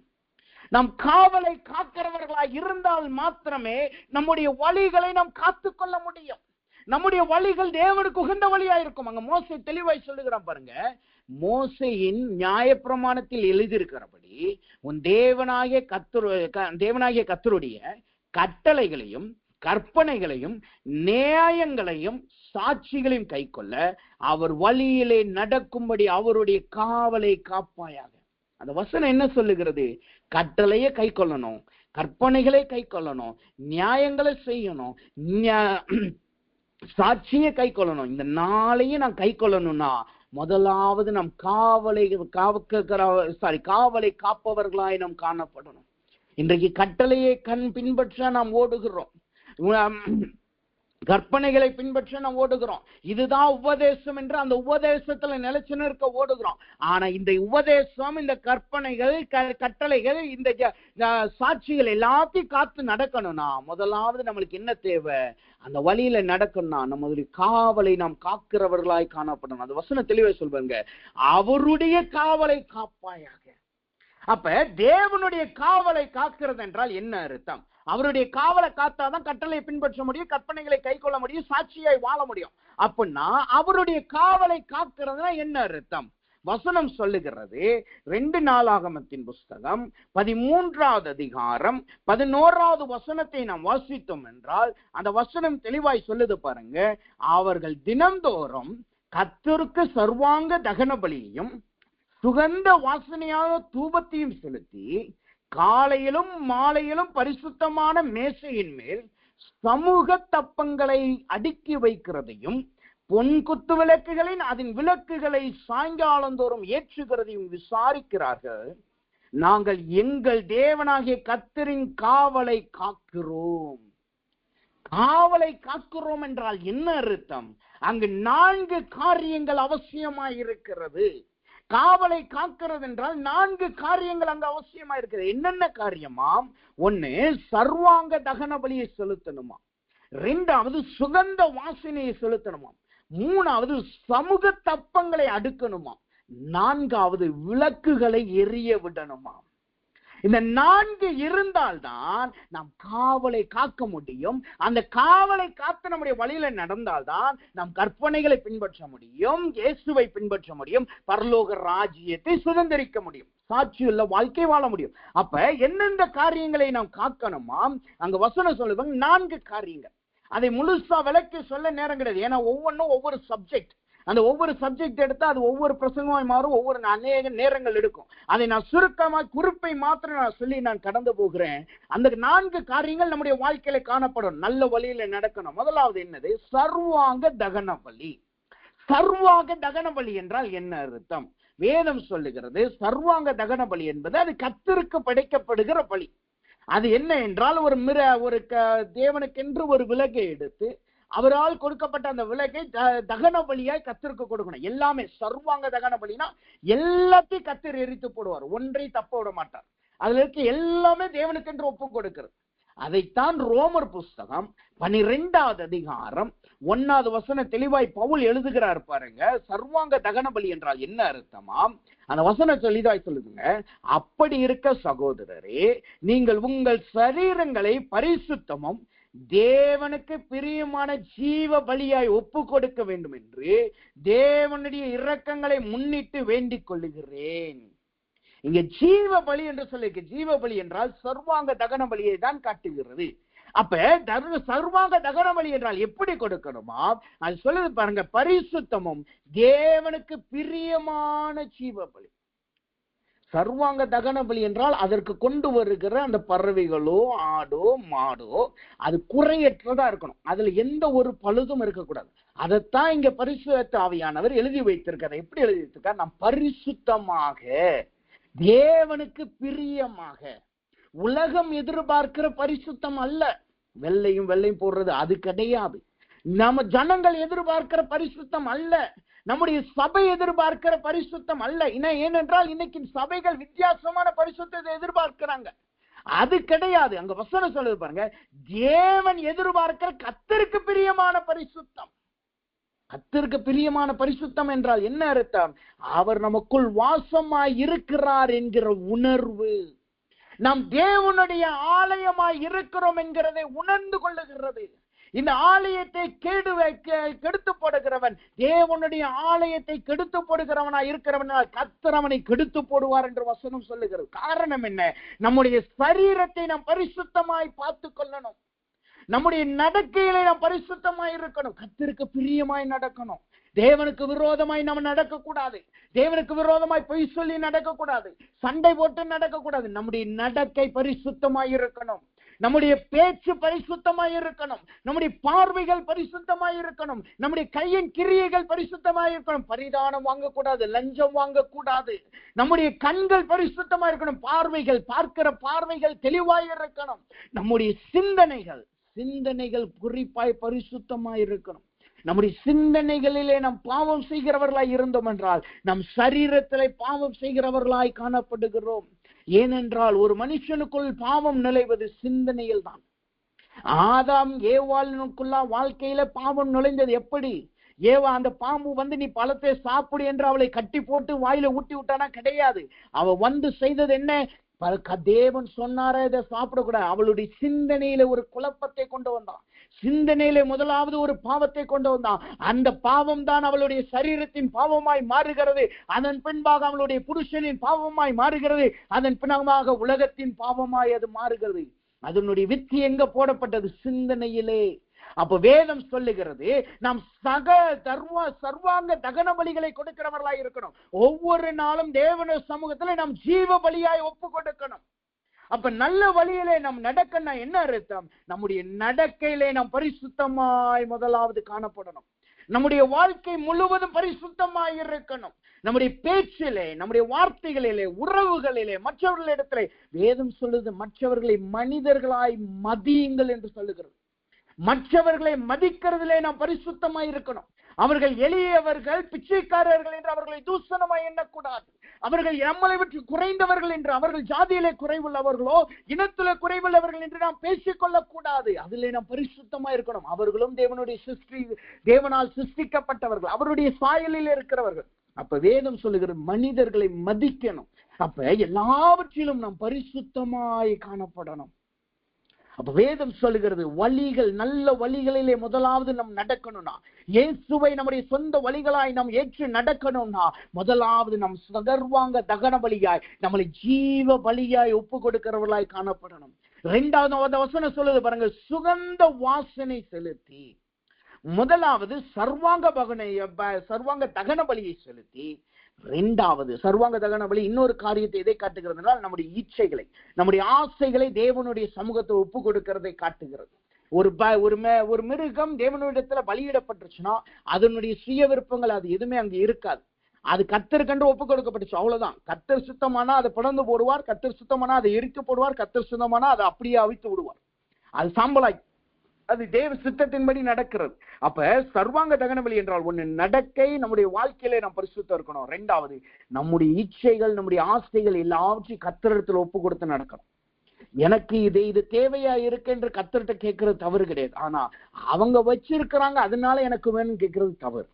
நாம் காவலை காக்கிறவர்களாய் இருந்தால் மாத்திரமே நம்முடைய வழிகளை நாம் காத்துக்கொள்ள முடியும். நம்முடைய வழிகள் தேவனுக்கு உகந்த வழியா இருக்கும். அங்க மோசே தெளிவாய் சொல்லுகிறான் பாருங்க. மோசேயின் நியாயப்பிரமாணத்தில் எழுதியிருக்கிறபடி உன் தேவனாகிய கர்த்தருடைய கட்டளைகளையும் கற்பனைகளையும் நியாயங்களையும் சாட்சிகளையும் கைக்கொள்ள அவர் வழியிலே நடக்கும்படி அவருடைய காவலை காப்பாயாக. அந்த வசனம் என்ன சொல்லுகிறது? கட்டளையை கை கொள்ளணும், கற்பனைகளை கை கொள்ளணும், நியாயங்களை செய்யணும், சாட்சியை கை கொள்ளணும். இந்த நாளையும் நான் கை கொள்ளணும்னா முதலாவது நாம் காவலை காப்பவர்களாய் நாம் காணப்படணும். இன்றைக்கு கட்டளையை பின்பற்ற நாம் ஓடுகிறோம், கற்பனைகளை பின்பற்ற நாம் ஓடுகிறோம். இதுதான் உபதேசம் என்று அந்த உபதேசத்துல நிலைச்சு நிற்க ஓடுகிறோம். ஆனா இந்த உபதேசம், இந்த கற்பனைகள், கட்டளைகள், இந்த சாட்சிகள் எல்லாத்தையும் காத்து நடக்கணும்னா முதலாவது நம்மளுக்கு என்ன தேவை? அந்த வழியில நடக்கணும்னா நம்மளுடைய காவலை நாம் காக்கிறவர்களாய் காணப்படணும். அந்த வசனம் தெளிவாக சொல்வாங்க, அவருடைய காவலை காப்பாயாக. அப்ப தேவனுடைய காவலை காக்கிறது என்றால் என்ன அர்த்தம்? அவருடைய காவலை காத்தாதான் கட்டளை பின்பற்ற முடியும், கற்பனைகளை கை கொள்ள முடியும், சாட்சியாய் வாழ முடியும். அப்படின்னா அவருடைய காவலை காக்கிறதுனா என்ன அர்த்தம்? வசனம் சொல்லுகிறது 2 நாளாகமத்தின் புஸ்தகம் 13வது அதிகாரம் 11வது வசனத்தை நாம் வாசித்தோம் என்றால் அந்த வசனம் தெளிவாய் சொல்லுது பாருங்க. அவர்கள் தினந்தோறும் கர்த்தருக்கு சர்வாங்க தகன பலியையும் சுகந்த வாசனையாக தூபத்தையும் செலுத்தி காலையிலும் மாலையிலும் பரிசுத்தமான மேசையின் மேல் சமூக தப்பங்களை அடுக்கி வைக்கிறதையும் பொன் குத்து விளக்குகளின் அதன் விளக்குகளை சாயங்காலந்தோறும் ஏற்றுகிறதையும் விசாரிக்கிறார்கள். நாங்கள் எங்கள் தேவனாகிய கர்த்தரின் காவலை காக்கிறோம். காவலை காக்கிறோம் என்றால் என்ன அர்த்தம்? அங்கு 4 காரியங்கள் அவசியமாயிருக்கிறது. காவலை காக்கிறது என்றால் 4 காரியங்கள் அங்க அவசியமா இருக்கிறது. என்னென்ன காரியமாம்? 1, சர்வாங்க தகன பலியை செலுத்தணுமா. 2வது சுகந்த வாசனையை செலுத்தணுமா. 3வது சமூக தப்பங்களை அடுக்கணுமா. 4வது விளக்குகளை எரிய விடணுமா. இந்த 4 இருந்தால்தான் நாம் காவலை காக்க முடியும். அந்த காவலை காத்து நம்முடைய வழியில நடந்தால்தான் நாம் கற்பனைகளை பின்பற்ற முடியும், இயேசுவை பின்பற்ற முடியும், பரலோக ராஜ்யத்தை சுதந்திரிக்க முடியும், சாட்சியுள்ள வாழ்க்கை வாழ முடியும். அப்ப எந்தெந்த காரியங்களை நாம் காக்கணுமா? அங்க வசனம் சொல்லுவாங்க 4 காரியங்கள். அதை முழுசா விளக்கி சொல்ல நேரம் கிடையாது. ஏன்னா ஒவ்வொன்றும் ஒவ்வொரு சப்ஜெக்ட். அந்த ஒவ்வொரு சப்ஜெக்ட் எடுத்தா அது ஒவ்வொரு பிரசங்கமாய் மாறும், ஒவ்வொரு அநேக நேரங்கள் எடுக்கும். அதை நான் சுருக்கமாய் குறிப்பை மாத்திரம் நான் சொல்லி நான் கடந்து போகிறேன். அந்த 4 காரியங்கள் நம்முடைய வாழ்க்கையில காணப்படும். நல்ல வழியில நடக்கணும். முதலாவது என்னது? சர்வாங்க தகன பலி. சர்வாங்க தகன பலி என்றால் என்ன அர்த்தம்? வேதம் சொல்லுகிறது சர்வாங்க தகன பலி என்பது அது கர்த்தருக்கு படைக்கப்படுகிற பலி. அது என்ன என்றால் ஒரு தேவனுக்கென்று ஒரு விலகை எடுத்து அவரால் கொடுக்கப்பட்ட அந்த விலகை தகன பலியாய் கர்த்தருக்கு கொடுக்கணும். எல்லாமே சர்வாங்க தகன பலினா எல்லாத்தையும் கர்த்தர் எரித்து போடுவார், ஒன்றை தப்ப விட மாட்டார். அதுல இருக்க எல்லாமே தேவனுக்கென்று ஒப்பு கொடுக்கிறது. அதைத்தான் ரோமர் புஸ்தகம் 12வது அதிகாரம் 1வது வசனம் தெளிவாய் பவுல் எழுதுகிறார் பாருங்க. சர்வாங்க தகன பலி என்றால் என்ன அர்த்தமாம்? அந்த வசனம் சொல்லிதாய் சொல்லுதுங்க. அப்படி இருக்க சகோதரரே, நீங்கள் உங்கள் சரீரங்களை பரிசுத்தமும் தேவனுக்கு பிரியமான ஜீவ பலியாய் ஒப்பு கொடுக்க வேண்டும் என்று தேவனுடைய இரக்கங்களை முன்னிட்டு வேண்டிக் கொள்ளுகிறேன். இங்க ஜீவ பலி என்று சொல்லி, ஜீவ பலி என்றால் சர்வாங்க தகன பலியை தான் காட்டுகிறது. அப்ப சர்வாங்க தகன பலி என்றால் எப்படி கொடுக்கணுமா? அது சொல்லுது பாருங்க, பரிசுத்தமும் தேவனுக்கு பிரியமான ஜீவ பலி. சர்வாங்க தகன பலி என்றால் அதற்கு கொண்டு வருகிற அந்த பறவைகளோ ஆடோ மாடோ அது குறையற்றதா இருக்கணும். அதுல எந்த ஒரு பழுதும் இருக்கக்கூடாது. அதைத்தான் இங்க பரிசுத்த ஆவியானவர் எழுதி வைத்திருக்கார். எப்படி எழுதி வைத்திருக்கார்? நாம் பரிசுத்தமாக, தேவனுக்கு பிரியமாக, உலகம் எதிர்பார்க்கிற பரிசுத்தம் அல்ல. வெள்ளையும் போடுறது அது கிடையாது. நம்ம ஜனங்கள் எதிர்பார்க்கிற பரிசுத்தம் அல்ல. நம்முடைய சபை எதிர்பார்க்கிற பரிசுத்தம் அல்ல. ஏனென்றால் இன்னைக்கு சபைகள் வித்தியாசமான பரிசுத்தத்தை எதிர்பார்க்கிறாங்க. அது கிடையாது. அங்க வசனம் சொல்லுது பாருங்க, தேவன் எதிர்பார்க்கிற கர்த்தருக்கு பிரியமான பரிசுத்தம். கர்த்தருக்கு பிரியமான பரிசுத்தம் என்றால் என்ன அர்த்தம்? அவர் நமக்குள் வாசமாய் இருக்கிறார் என்கிற உணர்வு, நாம் தேவனுடைய ஆலயமாய் இருக்கிறோம் என்கிறதை உணர்ந்து கொள்ளுகிறது. இந்த ஆலயத்தை கெடுத்து போடுகிறவன், தேவனுடைய ஆலயத்தை கெடுத்து போடுகிறவனா இருக்கிறவனால் கர்த்தர் அவனை கெடுத்து போடுவார் என்று வசனம் சொல்லுகிறது. காரணம் என்ன? நம்முடைய சரீரத்தை நாம் பரிசுத்தமாய் பார்த்து கொள்ளணும். நம்முடைய நடக்கையிலே நாம் பரிசுத்தமாய் இருக்கணும். கர்த்தருக்கு பிரியமாய் நடக்கணும். தேவனுக்கு விரோதமாய் நம்ம நடக்கக்கூடாது. தேவனுக்கு விரோதமாய் பொய் சொல்லி நடக்கக்கூடாது. சண்டை போட்டு நடக்கக்கூடாது. நம்முடைய நடக்கை பரிசுத்தமாய் இருக்கணும். நம்முடைய பேச்சு பரிசுத்தமாய் இருக்கணும். நம்முடைய பார்வைகள் பரிசுத்தமாய் இருக்கணும். நம்முடைய கையின் கிரியைகள் பரிசுத்தமாய் இருக்கணும். பரிதானம் வாங்கக்கூடாது, லஞ்சம் வாங்கக்கூடாது. நம்முடைய கண்கள் பரிசுத்தமாய் இருக்கணும். பார்க்கிற பார்வைகள் தெளிவாய் இருக்கணும். நம்முடைய சிந்தனைகள் குறிப்பாய் பரிசுத்தமாய் இருக்கணும். நம்முடைய சிந்தனைகளிலே நாம் பாவம் செய்கிறவர்களாய் இருந்தோம் என்றால் நம் சரீரத்திலே பாவம் செய்கிறவர்களாய் காணப்படுகிறோம். ஏனென்றால் ஒரு மனுஷனுக்குள் பாவம் நுழைவது சிந்தனையில் தான். ஆதாம் ஏவாளுக்குள்ள வாழ்க்கையில பாவம் நுழைந்தது எப்படி? ஏவா அந்த பாம்பு நீ பழத்தை சாப்பிடு என்று அவளை கட்டி போட்டு வாயில ஊட்டி விட்டானா? கிடையாது. அவ செய்தது என்ன? தேவன் சொன்னாரே இதை சாப்பிடக்கூடாது. அவளுடைய சிந்தனையில ஒரு குழப்பத்தை கொண்டு வந்தான். சிந்தனையில முதலாவது ஒரு பாவத்தை கொண்டு வந்தான். அந்த பாவம் தான் அவளுடைய சரீரத்தின் பாவமாய் மாறுகிறது. அதன் பின்பாக அவளுடைய புருஷனின் பாவமாய் மாறுகிறது. அதன் பின்பாக உலகத்தின் பாவமாய் அது மாறுகிறது. அதனுடைய வித்து எங்க போடப்பட்டது? சிந்தனையிலே. அப்ப வேதம் சொல்லுகிறது, நாம் சர்வாங்க தகன பலிகளை கொடுக்கிறவர்களாய் இருக்கணும். ஒவ்வொரு நாளும் தேவனுடைய சமூகத்துல நாம் ஜீவ பலியாய் ஒப்பு கொடுக்கணும். அப்ப நல்ல வழியிலே நாம் நடக்கணும்னா என்ன அர்த்தம்? நம்முடைய நடக்கையிலே நாம் பரிசுத்தமாய் முதலாவது காணப்படணும். நம்முடைய வாழ்க்கை முழுவதும் பரிசுத்தமாய் இருக்கணும். நம்முடைய பேச்சிலே, நம்முடைய வார்த்தைகளிலே, உறவுகளிலே, மற்றவர்களிடத்திலே வேதம் சொல்லுது, மற்றவர்களை மனிதர்களாய் மதியுங்கள் என்று சொல்லுகிறது. மற்றவர்களை மதிக்கிறதிலே நாம் பரிசுத்தமாய் இருக்கணும். அவர்கள் எளியவர்கள், பிச்சைக்காரர்கள் என்று அவர்களை தூஷணமாய் எண்ணக்கூடாது. அவர்கள் நம்மளை விட்டு குறைந்தவர்கள் என்று, அவர்கள் ஜாதியிலே குறைவுள்ளவர்களோ இனத்திலே குறைவுள்ளவர்கள் என்று நாம் பேசிக்கொள்ளக் கூடாது. அதிலே நாம் பரிசுத்தமாய் இருக்கணும். அவர்களும் தேவனால் சிருஷ்டிக்கப்பட்டவர்கள், அவருடைய சாயலில் இருக்கிறவர்கள். அப்ப வேதம் சொல்லுகிறது மனிதர்களை மதிக்கணும். அப்ப எல்லாவற்றிலும் நாம் பரிசுத்தமாய் காணப்படணும். அப்ப வேதம் சொல்லுகிறது வழிகள், நல்ல வழிகளிலே முதலாவது நாம் நடக்கணும்னா, இயேசுவை நம்முடைய சொந்த வழிகளாய் நாம் ஏற்று நடக்கணும்னா முதலாவது நம் சர்வாங்க தகன பலியாய், நம்மளை ஜீவ பலியாய் ஒப்பு கொடுக்கிறவர்களாய் காணப்படணும். இரண்டாவது வசனம் சொல்லுது பாருங்க, சுகந்த வாசனை செலுத்தி. முதலாவது சர்வாங்க தகன பலியை செலுத்தி, இரண்டாவது சர்வாங்க தகன பலி இன்னொரு காரியத்தை எதை காட்டுகிறது என்றால் நம்முடைய இச்சைகளை, நம்முடைய ஆசைகளை தேவனுடைய சமூகத்தை ஒப்பு கொடுக்கிறதை காட்டுகிறது. ஒரு மிருகம் தேவனுடைய பலியிடப்பட்டுச்சுன்னா அதனுடைய சுய விருப்பங்கள் அது எதுவுமே அங்க இருக்காது. அது கர்த்தருக்கென்று ஒப்பு கொடுக்கப்பட்டுச்சு, அவ்வளவுதான். கர்த்தர் சுத்தமானா அதை பிளந்து போடுவார், கர்த்தர் சுத்தமானா அதை எரித்து போடுவார், கர்த்தர் சுத்தமானா அதை அப்படியே அவித்து விடுவார். அது சாம்பலாய், அது தேவ சித்தத்தின்படி நடக்கிறது. அப்ப சர்வாங்க தகன பலி என்றால் ஒண்ணு நடக்கை, நம்முடைய வாழ்க்கையில நாம் பரிசுத்தம் இருக்கணும். இரண்டாவது நம்முடைய இச்சைகள், நம்முடைய ஆசைகள் எல்லாவற்றையும் கர்த்தரிடத்தில் ஒப்பு கொடுத்து நடக்கணும். எனக்கு இது தேவையா இருக்கு என்று கர்த்தர்கிட்ட கேட்கறது தவறு கிடையாது. ஆனா அவங்க வச்சிருக்கிறாங்க அதனால எனக்கு வேணும்னு கேட்கறது தவறு.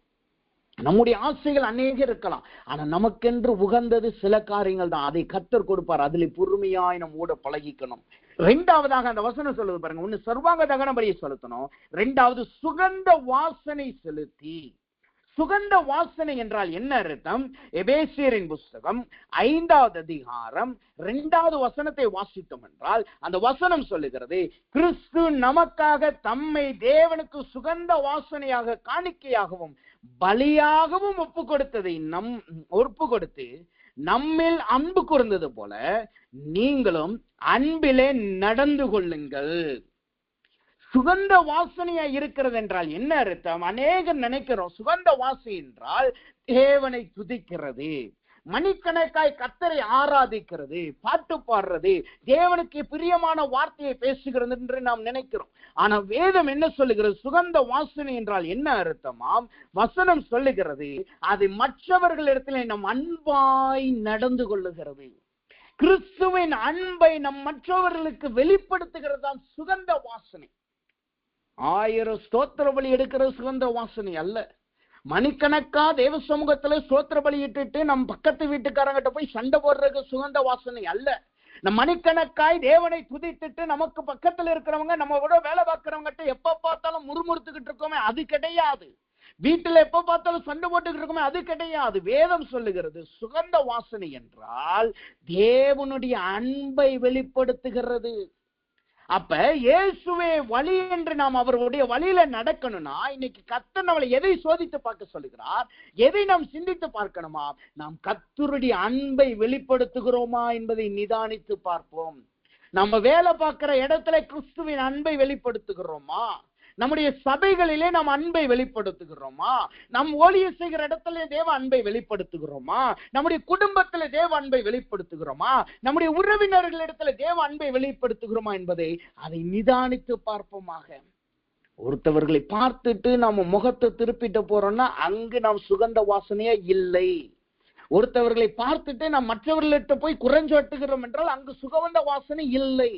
நம்முடைய ஆசைகள் அநேக இருக்கலாம், ஆனா நமக்கென்று உகந்தது சில காரியங்கள் தான். அதை கர்த்தர் கொடுப்பார். அதில் பொறுமையாய் நம்ம கூட பழகிக்கணும். இரண்டாவதாக அந்த வசனம் சொல்லுது பாருங்க, ஒண்ணு சர்வாங்க தகன பலியை செலுத்தணும், இரண்டாவது சுகந்த வாசனை செலுத்தி. சுகந்த வாசனை என்றால் என்ன அர்த்தம்? எபேசியரின் புஸ்தகம் 5வது அதிகாரம் 2வது வசனத்தை வாசித்தோம் என்றால் அந்த வசனம் சொல்லுகிறது, கிறிஸ்து நமக்காக தம்மை தேவனுக்கு சுகந்த வாசனையாக காணிக்கையாகவும் பலியாகவும் ஒப்பு கொடுத்து நம்மில் அன்பு கூர்ந்தது போல நீங்களும் அன்பிலே நடந்து கொள்ளுங்கள். சுகந்த வாசனையா இருக்கிறது என்றால் என்ன அர்த்தம்? அநேகர் நினைக்கிறோம் சுகந்த வாசனை என்றால் தேவனை துதிக்கிறது, மணிக்கணக்காய் கர்த்தரை ஆராதிக்கிறது, பாட்டு பாடுறது, தேவனுக்கு பிரியமான வார்த்தையை பேசுகிறது என்று நாம் நினைக்கிறோம். ஆனா வேதம் என்ன சொல்லுகிறது? சுகந்த வாசனை என்றால் என்ன அர்த்தமாம்? வசனம் சொல்லுகிறது அது மற்றவர்களிடத்தில் நம் அன்பாய் நடந்து கொள்ளுகிறது. கிறிஸ்துவின் அன்பை நம் மற்றவர்களுக்கு வெளிப்படுத்துகிறது தான் சுகந்த வாசனை. 1000 ஸ்தோத்திர பலி எடுக்கிற சுகந்த வாசனை அல்ல. மணிக்கணக்கா தேவ சமூகத்துல ஸ்தோத்திர பலி இட்டுட்டு நம் பக்கத்து வீட்டுக்காரங்கிட்ட போய் சண்டை போடுறதுக்கு சுகந்த வாசனை அல்ல. நம் மணிக்கணக்காய் தேவனை துதித்துட்டு நமக்கு பக்கத்துல இருக்கிறவங்க, நம்ம விட வேலை பார்க்கிறவங்கிட்ட எப்ப பார்த்தாலும் முறுமுறுத்துக்கிட்டு இருக்கோமே, அது கிடையாது. வீட்டுல எப்ப பார்த்தாலும் சண்டை போட்டுக்கிட்டு இருக்கோமே, அது கிடையாது. வேதம் சொல்லுகிறது சுகந்த வாசனை என்றால் தேவனுடைய அன்பை வெளிப்படுத்துகிறது. அப்ப இயேசுவே வழி என்று நாம் அவருடைய வழியில நடக்கணும்னா இன்னைக்கு கர்த்தர் நம்மளை எதை சோதித்து பார்க்க சொல்லுகிறார்? எதை நாம் சிந்தித்து பார்க்கணுமா? நாம் கர்த்தருடைய அன்பை வெளிப்படுத்துகிறோமா என்பதை நிதானித்து பார்ப்போம். நம்ம வேலை பார்க்கிற இடத்துல கிறிஸ்துவின் அன்பை வெளிப்படுத்துகிறோமா? நம்முடைய சபைகளிலே நாம் அன்பை வெளிப்படுத்துகிறோமா? நம் ஊழியம் செய்கிற இடத்துல தேவ அன்பை வெளிப்படுத்துகிறோமா? நம்முடைய குடும்பத்துல தேவ அன்பை வெளிப்படுத்துகிறோமா? நம்முடைய உறவினர்களிடத்துல தேவ அன்பை வெளிப்படுத்துகிறோமா என்பதை அதை நிதானித்து பார்ப்போமாக. ஒருத்தவர்களை பார்த்துட்டு நம்ம முகத்தை திருப்பிட்டு போறோம்னா அங்கு நாம் சுகந்த வாசனையா இல்லை. ஒருத்தவர்களை பார்த்துட்டு நாம் மற்றவர்களிட்ட போய் குறைஞ்சொட்டுகிறோம் என்றால் அங்கு சுகவந்த வாசனை இல்லை.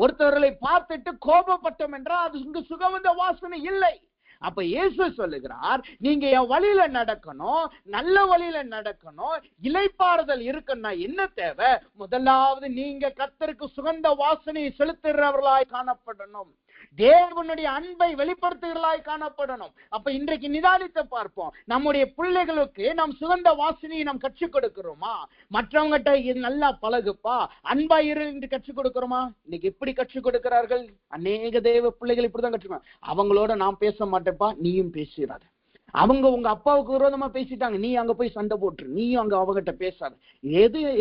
ஒருத்தவர்களை பார்த்துட்டு கோபப்பட்டோம் என்றால் அது இங்கு சுகவந்த வாசனை இல்லை. அப்ப இயேசு சொல்லுகிறார், நீங்க என் வழியில நடக்கணும், நல்ல வழியில நடக்கணும், இளைப்பாறுதல் இருக்குன்னா என்ன தேவை? முதலாவது நீங்க கர்த்தருக்கு சுகந்த வாசனையை செலுத்துகிறவர்களாய் காணப்படணும், தேவனுடைய அன்பை வெளிப்படுத்துகிறவர்களாய் காணப்படணும். அப்ப இன்றைக்கு நிதானித்து பார்ப்போம், நம்முடைய பிள்ளைகளுக்கு நாம் சுகந்த வாசனையை நாம் கற்றுக் கொடுக்கிறோமா? மற்றவங்கிட்ட இது நல்லா பழகுப்பா, அன்பா இரு என்று கற்றுக் கொடுக்கிறோமா? இன்னைக்கு எப்படி கற்றுக் கொடுக்கிறார்கள்? அநேக தேவ பிள்ளைகள் இப்படிதான் கற்றுக்கணும். அவங்களோட நான் பேச மாட்டேப்பா, நீயும் பேசுறாத. அவங்க உங்க அப்பாவுக்கு விரோதமா பேசிட்டாங்க, நீ அங்க போய் சண்டை போட்டு, நீயும் அங்க அவகிட்ட பேசாத.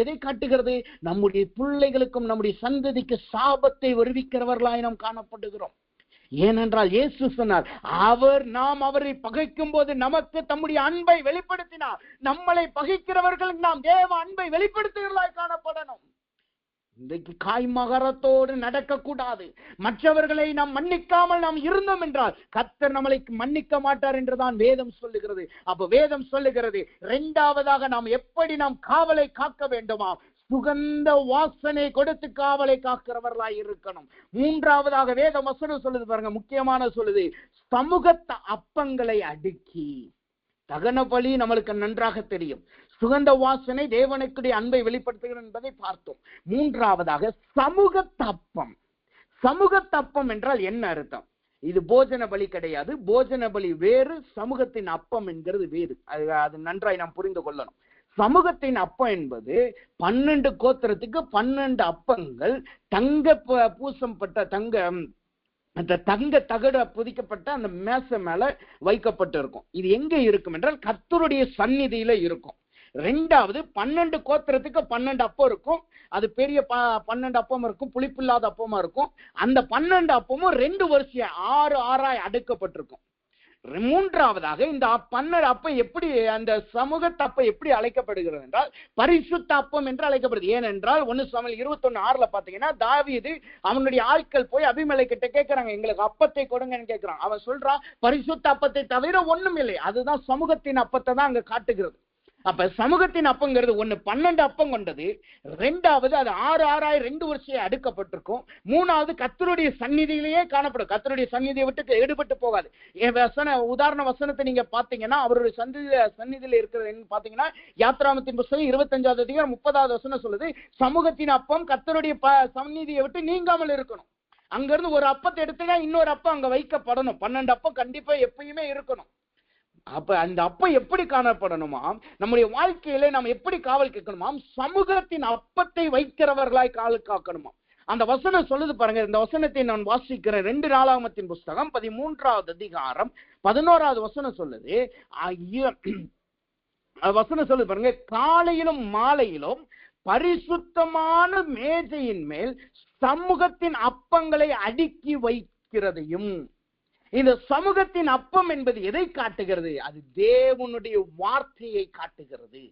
எதை காட்டுகிறது? நம்முடைய பிள்ளைகளுக்கும் நம்முடைய சந்ததிக்கு சாபத்தை வருவிக்கிறவர்களாய் நாம் காணப்படுகிறோம். ஏனென்றால் இயேசு சொன்னார், நாம் அவரை பகைக்கும் போது நமக்கு தம்முடைய அன்பை வெளிப்படுத்தினார். நம்மளை பகைக்கிறவர்களுக்கு நாம் தேவ அன்பை வெளிப்படுத்துகிறவர்களாய் காணப்படணும். இன்றைக்கு காய்மகரத்தோடு நடக்க கூடாது. மற்றவர்களை நாம் மன்னிக்காமல் நாம் இருந்தோம் என்றால் கர்த்தர் நம்மளை மன்னிக்க மாட்டார் என்றுதான் வேதம் சொல்லுகிறது. அப்ப வேதம் சொல்லுகிறது, இரண்டாவதாக நாம் எப்படி நாம் காவலை காக்க வேண்டுமா? சுகந்த வாசனை கொடுத்து காவலை காக்கிறவர்களாய் இருக்கணும். மூன்றாவதாக வேத வசனம் சொல்லுது பாருங்க, முக்கியமான சொல்லுது, சமூகத்த அப்பங்களை அடுக்கி. தகன பலி நம்மளுக்கு நன்றாக தெரியும், சுகந்த வாசனை தேவனுக்குடைய அன்பை வெளிப்படுத்துகிறது என்பதை பார்த்தோம். மூன்றாவதாக சமூகத்தப்பம். சமூகத்தப்பம் என்றால் என்ன அர்த்தம்? இது போஜன பலி கிடையாது. போஜன பலி வேறு, சமூகத்தின் அப்பம் என்கிறது வேறு. அது நன்றாய் நாம் புரிந்து கொள்ளணும். சமூகத்தின் அப்பம் என்பது 12 கோத்திரத்துக்கு 12 அப்பங்கள், தங்க பூசப்பட்ட அந்த தங்க தகடு புதிக்கப்பட்ட அந்த மேசை மேல வைக்கப்பட்டு இருக்கும். இது எங்க இருக்கும் என்றால் கர்த்தருடைய சந்நிதியில இருக்கும். ரெண்டாவது 12 கோத்திரத்துக்கு 12 அப்பம் இருக்கும். அது பெரிய 12 அப்பம் இருக்கும், புளிப்பில்லாத அப்பமா இருக்கும். அந்த 12 அப்பமும் 2 வரிசையா 6 அடுக்கப்பட்டிருக்கும். மூன்றாவதாக இந்த 12 அப்பம் எப்படி, அந்த சமூகத்த அப்பம் எப்படி அழைக்கப்படுகிறது என்றால் பரிசுத்த அப்பம் என்று அழைக்கப்படுது. ஏனென்றால் 1 சாமுவேல் 21:6 பாத்தீங்கன்னா, தாவீது அவனுடைய ஆட்கள் போய் அபிமெலேக்கிட்ட கேட்கிறாங்க, எங்களுக்கு அப்பத்தை கொடுங்கன்னு கேட்கிறான். அவன் சொல்றான், பரிசுத்த அப்பத்தை தவிர ஒண்ணும் இல்லை. அதுதான் சமூகத்தின் அப்பத்தை தான் அங்க காட்டுகிறது. அப்ப சமூகத்தின் அப்பங்கிறது 12 அப்பம் கொண்டது. ரெண்டாவது அது 6 2 வரிசையை அடுக்கப்பட்டிருக்கும். மூணாவது கர்த்தருடைய சந்நிதியிலேயே காணப்படும். கர்த்தருடைய சந்நிதியை விட்டு எடுபட்டு போகாது. உதாரண வசனத்தை நீங்க பாத்தீங்கன்னா, அவருடைய சந்நிதியில இருக்கிறது பாத்தீங்கன்னா, யாத்ராமத்தின் புத்தகம் 25வது அதிகாரம் 30வது வசனம் சொல்லுது, சமூகத்தின் அப்பம் கர்த்தருடைய சந்நிதியை விட்டு நீங்காமல் இருக்கணும். அங்கிருந்து ஒரு அப்பத்தை எடுத்துனா இன்னொரு அப்பம் அங்க வைக்கப்படணும். 12 அப்பம் கண்டிப்பா எப்பயுமே இருக்கணும். அப்ப அந்த அப்பம் எப்படி காணப்படணுமா? நம்முடைய வாழ்க்கையில நாம் எப்படி காவல் கேட்கணுமா? சமூகத்தின் அப்பத்தை வைக்கிறவர்களாய் காவல் காக்கணுமா? அந்த வசனம் சொல்லுது பாருங்க. இந்த வசனத்தை நான் வாசிக்கிறேன். 2 நாளாகமத்தின் புஸ்தகம் 13வது அதிகாரம் 11வது வசனம் சொல்லுது, வசனம் சொல்லு பாருங்க, காலையிலும் மாலையிலும் பரிசுத்தமான மேஜையின் மேல் சமூகத்தின் அப்பங்களை அடுக்கி வைக்கிறதையும். இந்த சமூகத்தின் அப்பம் என்பது எதை காட்டுகிறது? அது தேவனுடைய வார்த்தையை காட்டுகிறது.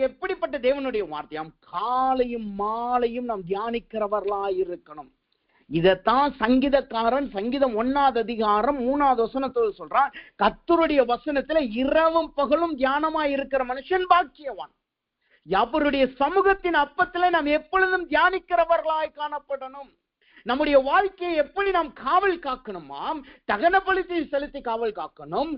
எப்படிப்பட்ட தேவனுடைய வார்த்தையாம்? காலையும் மாலையும் நாம் தியானிக்கிறவர்களாய் இருக்கணும். இதத்தான் சங்கீதக்காரன் சங்கீதம் 1ஆம் அதிகாரம் 3ஆவது வசனத்தோடு சொல்றான், கர்த்தருடைய வசனத்துல இரவும் பகலும் தியானமாய் இருக்கிற மனுஷன் பாக்கியவான். அவருடைய சமூகத்தின் அப்பத்துல நாம் எப்பொழுதும் தியானிக்கிறவர்களாய் காணப்படணும். நம்முடைய வாழ்க்கையை எப்படி நாம் காவல் காக்கணுமாம்? தகன பலியை செலுத்தி காவல் காக்கணும்,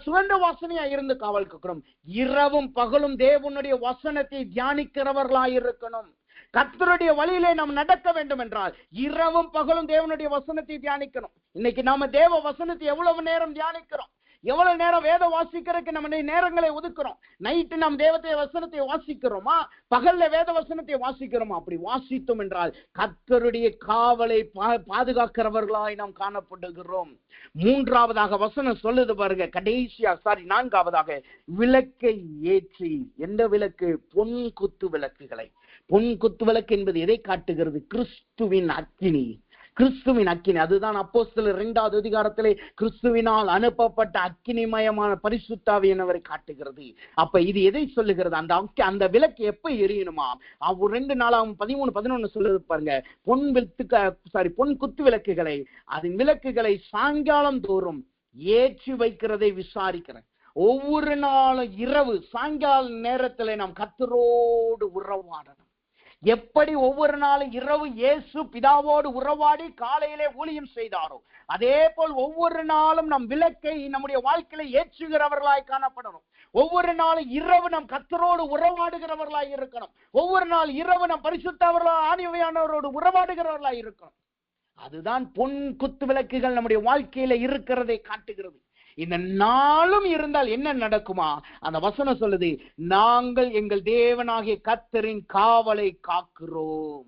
சுகந்த வாசனையா இருந்து காவல் காக்கணும். இரவும் பகலும் தேவனுடைய வசனத்தை தியானிக்கிறவர்களாய் இருக்கணும். கர்த்தருடைய வழியிலே நாம் நடக்க வேண்டும் என்றால் இரவும் பகலும் தேவனுடைய வசனத்தை தியானிக்கணும். இன்னைக்கு நாம தேவ வசனத்தை எவ்வளவு நேரம் தியானிக்கிறோம்? எவ்வளவு நேரம் வேதம் வாசிக்கிறதுக்கு நம்ம நேரங்களை ஒதுக்குறோம்? நைட்டு நாம் தேவத்தை வசனத்தை வாசிக்கிறோமா? பகல்ல வேத வசனத்தை வாசிக்கிறோமா? அப்படி வாசித்தோம் என்றால் கர்த்தருடைய காவலை பாதுகாக்கிறவர்களாய் நாம் காணப்படுகிறோம். மூன்றாவதாக வசனம் சொல்லுது பாருங்க, கடைசியா 4ஆவதாக விளக்கை ஏற்றி. எந்த விளக்கு? பொன் குத்து விளக்குகளை. பொன் குத்து விளக்கு என்பது எதை காட்டுகிறது? கிறிஸ்துவின் அக்கினி. கிறிஸ்துவின் அக்கினி. அதுதான் அப்போஸ்தலர் 2ஆவது அதிகாரத்திலே கிறிஸ்துவினால் அனுப்பப்பட்ட அக்கினிமயமான பரிசுத்த ஆவியானவரை காட்டுகிறது. அப்ப இது எதை சொல்லுகிறது? அந்த விளக்கு எப்ப எரியணுமா? 2 சொல்லுது பாருங்க, பொன் குத்து விளக்குகளை, அதன் விளக்குகளை சாயங்காலம் தோறும் ஏற்றி வைக்கிறதை விசாரிக்கிறேன். ஒவ்வொரு நாளும் இரவு சாயங்கால நேரத்துல நாம் கர்த்தரோடு உறவாடணும். எப்படி ஒவ்வொரு நாளும் இரவு இயேசு பிதாவோடு உறவாடி காலையிலே ஊழியம் செய்தாரோ, அதே போல் ஒவ்வொரு நாளும் நம் விளக்கை நம்முடைய வாழ்க்கையில ஏற்றுகிறவர்களாய் காணப்படணும். ஒவ்வொரு நாளும் இரவு நம் கர்த்தரோடு உறவாடுகிறவர்களாய் இருக்கணும். ஒவ்வொரு நாள் இரவு நம் பரிசுத்தவர்களாய் ஆவியானவரோடு உறவாடுகிறவர்களாய் இருக்கணும். அதுதான் பொன் குத்து விளக்குகள் நம்முடைய வாழ்க்கையில இருக்கிறதை காட்டுகிறது. இந்த நாளும் இருந்தால் என்ன நடக்குமா? அந்த வசனம் சொல்லுது, நாங்கள் எங்கள் தேவனாகிய கர்த்தரின் காவலை காக்கிறோம்.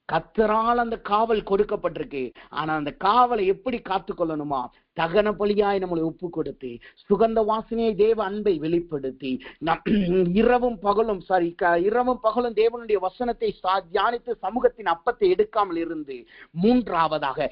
கர்த்தரால் அந்த காவல் கொடுக்கப்பட்டிருக்கு. ஆனா அந்த காவலை எப்படி காத்துக்கொள்ளணுமா? தகன பலியாய் நம்மளை ஒப்பு கொடுத்து, சுகந்த வாசனையை தேவ அன்பை வெளிப்படுத்தி, இரவும் பகலும் தேவனுடைய வசனத்தை தியானித்து சமூகத்தின் அப்பத்தை எடுக்காமல் இருந்து, மூன்றாவதாக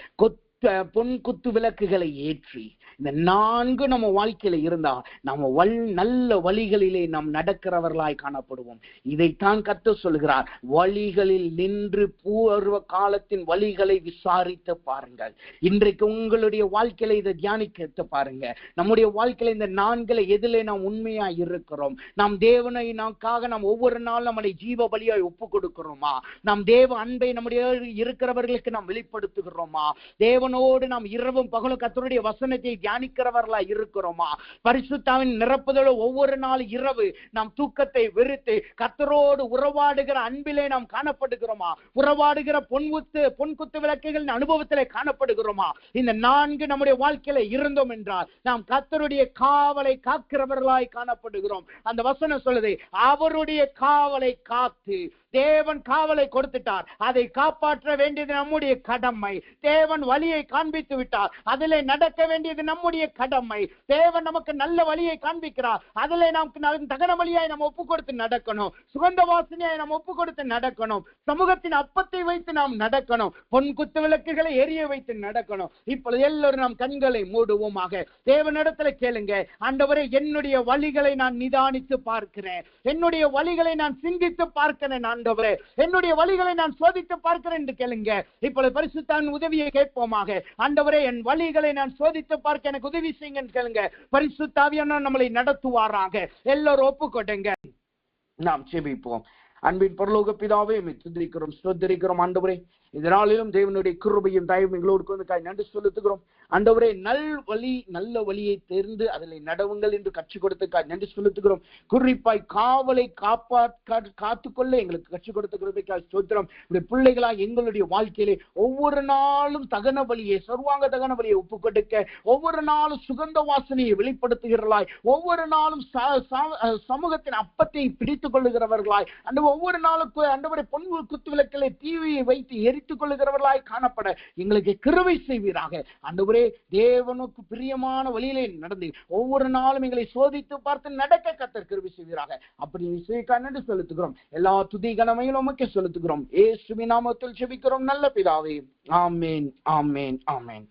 பொன் குத்து விளக்குகளை ஏற்றி. இந்த 4 நம்ம வாழ்க்கையில இருந்தா நம்ம நல்ல வழிகளிலே நாம் நடக்கிறவர்களாய் காணப்படுவோம். இதைத்தான் கர்த்தர் சொல்கிறார், வழிகளில் நின்று பூர்வ காலத்தின் வழிகளை விசாரித்து பாருங்கள். இன்றைக்கு உங்களுடைய வாழ்க்கையில இதை தியானிக்க பாருங்க. நம்முடைய வாழ்க்கையில இந்த 4 எதிலே நாம் உண்மையா இருக்கிறோம்? நாம் தேவனை நாம் ஒவ்வொரு நாள் நம்மளை ஜீவ பலியாய் ஒப்பு கொடுக்கிறோமா? நாம் தேவ அன்பை நம்முடைய இருக்கிறவர்களுக்கு நாம் வெளிப்படுத்துகிறோமா? தேவனோடு நாம் இரவும் பகலும் கர்த்தருடைய வசனத்தை தியானிக்கிறவர்களா இருக்கிறோமா? பரிசுத்தாவின் நிரப்புதல் ஒவ்வொரு நாள் இரவு நாம் தூக்கத்தை வெறுத்து கர்த்தரோடு உறவாடுகிற அன்பிலே நாம் காணப்படுகிறோமா? உறவாடுகிற பொன் குத்து விளக்குகளின் அனுபவத்திலே காணப்படுகிறோமா? இந்த 4 நம்முடைய வாழ்க்கையில இருந்தோம் என்றால் நாம் கர்த்தருடைய காவலை காக்கிறவர்களாய் காணப்படுகிறோம். அந்த வசனம் சொல்லுது, அவருடைய காவலை காத்து. தேவன் காவலை கொடுத்துட்டார், அதை காப்பாற்ற வேண்டியது நம்முடைய கடமை. தேவன் வழியை காண்பித்து விட்டார், அதிலே நடக்க வேண்டியது நம்முடைய கடமை. தேவன் நமக்கு நல்ல வழியை காண்பிக்கிறார், அதிலே நாம் தகன வழியாய் நாம் ஒப்பு கொடுத்து நடக்கணும். சுகந்த வாசனையாய் நாம் ஒப்பு கொடுத்து நடக்கணும். சமூகத்தின் அப்பத்தை வைத்து நாம் நடக்கணும். பொன் குத்து விளக்குகளை எரிய வைத்து நடக்கணும். இப்பொழுது எல்லோரும் நாம் கண்களை மூடுவோமாக. தேவனிடத்துல கேளுங்க, ஆண்டவரே, என்னுடைய வழிகளை நான் நிதானித்து பார்க்கிறேன், என்னுடைய வழிகளை நான் சிந்தித்து பார்க்கிறேன், ஆண்டவரே, என்னுடைய வழிகளை நான் சோதித்து பார்க்கிறேன் என்று கேளுங்க. இப்பொழுது பரிசுத்தாவின் உதவியை கேட்போமாக. ஆண்டவரே, என் வழிகளை நான் சோதித்து பார்க்க எனக்கு உதவி செய்யுங்க கேளுங்க. பரிசுத்த ஆவியானவர் நம்மளை நடத்துவாராக. எல்லோரும் ஒப்புக்கொடுங்க. நாம் ஜெபிப்போம். அன்பின் பரலோக பிதாவே, துதிக்கிறோம், ஸ்தோத்திரிக்கிறோம். ஆண்டவரே, இதனாலும் தேவனுடைய கிருபையும் தயவும் எங்களோடு நன்றி செலுத்துகிறோம். ஆண்டவரே, நல்ல வழியை தேர்ந்து அதில் நடவுங்கள் என்று கற்றுக் கொடுத்ததுக்காக நன்றி செலுத்துகிறோம். குறிப்பாய் காவலை காத்துக்கொள்ள எங்களுக்கு கற்றுக் கொடுத்த ஸ்தோத்திரம். பிள்ளைகளா எங்களுடைய வாழ்க்கையிலே ஒவ்வொரு நாளும் தகன வழியை, சர்வாங்க தகன வழியை ஒப்புக் கொடுக்க, ஒவ்வொரு நாளும் சுகந்த வாசனையை வெளிப்படுத்துகிறவர்களாய், ஒவ்வொரு நாளும் சமூகத்தின் அப்பத்தை பிடித்துக் கொள்ளுகிறவர்களாய், ஒவ்வொரு நாளுக்கு ஆண்டவரே பொன் குத்து விளக்கிலே தீவியை வைத்து தரித்துக் கொள்ளுகிறவர்களாய் காணப்பட எங்களுக்கு கிருபை செய்வீராக. ஆண்டவரே, தேவனுக்கு பிரியமான வழியிலே நடந்து ஒவ்வொரு நாளும் எங்களை சோதித்து பார்த்து நடக்க கர்த்தர் கிருபை செய்வீராக. அப்படி நன்றி செலுத்துகிறோம். எல்லா துதி கனமையும் உமக்கு செலுத்துகிறோம். இயேசுவின் நாமத்தில் ஜெபிக்கிறோம் நல்ல பிதாவே. ஆமென், ஆமென், ஆமென்.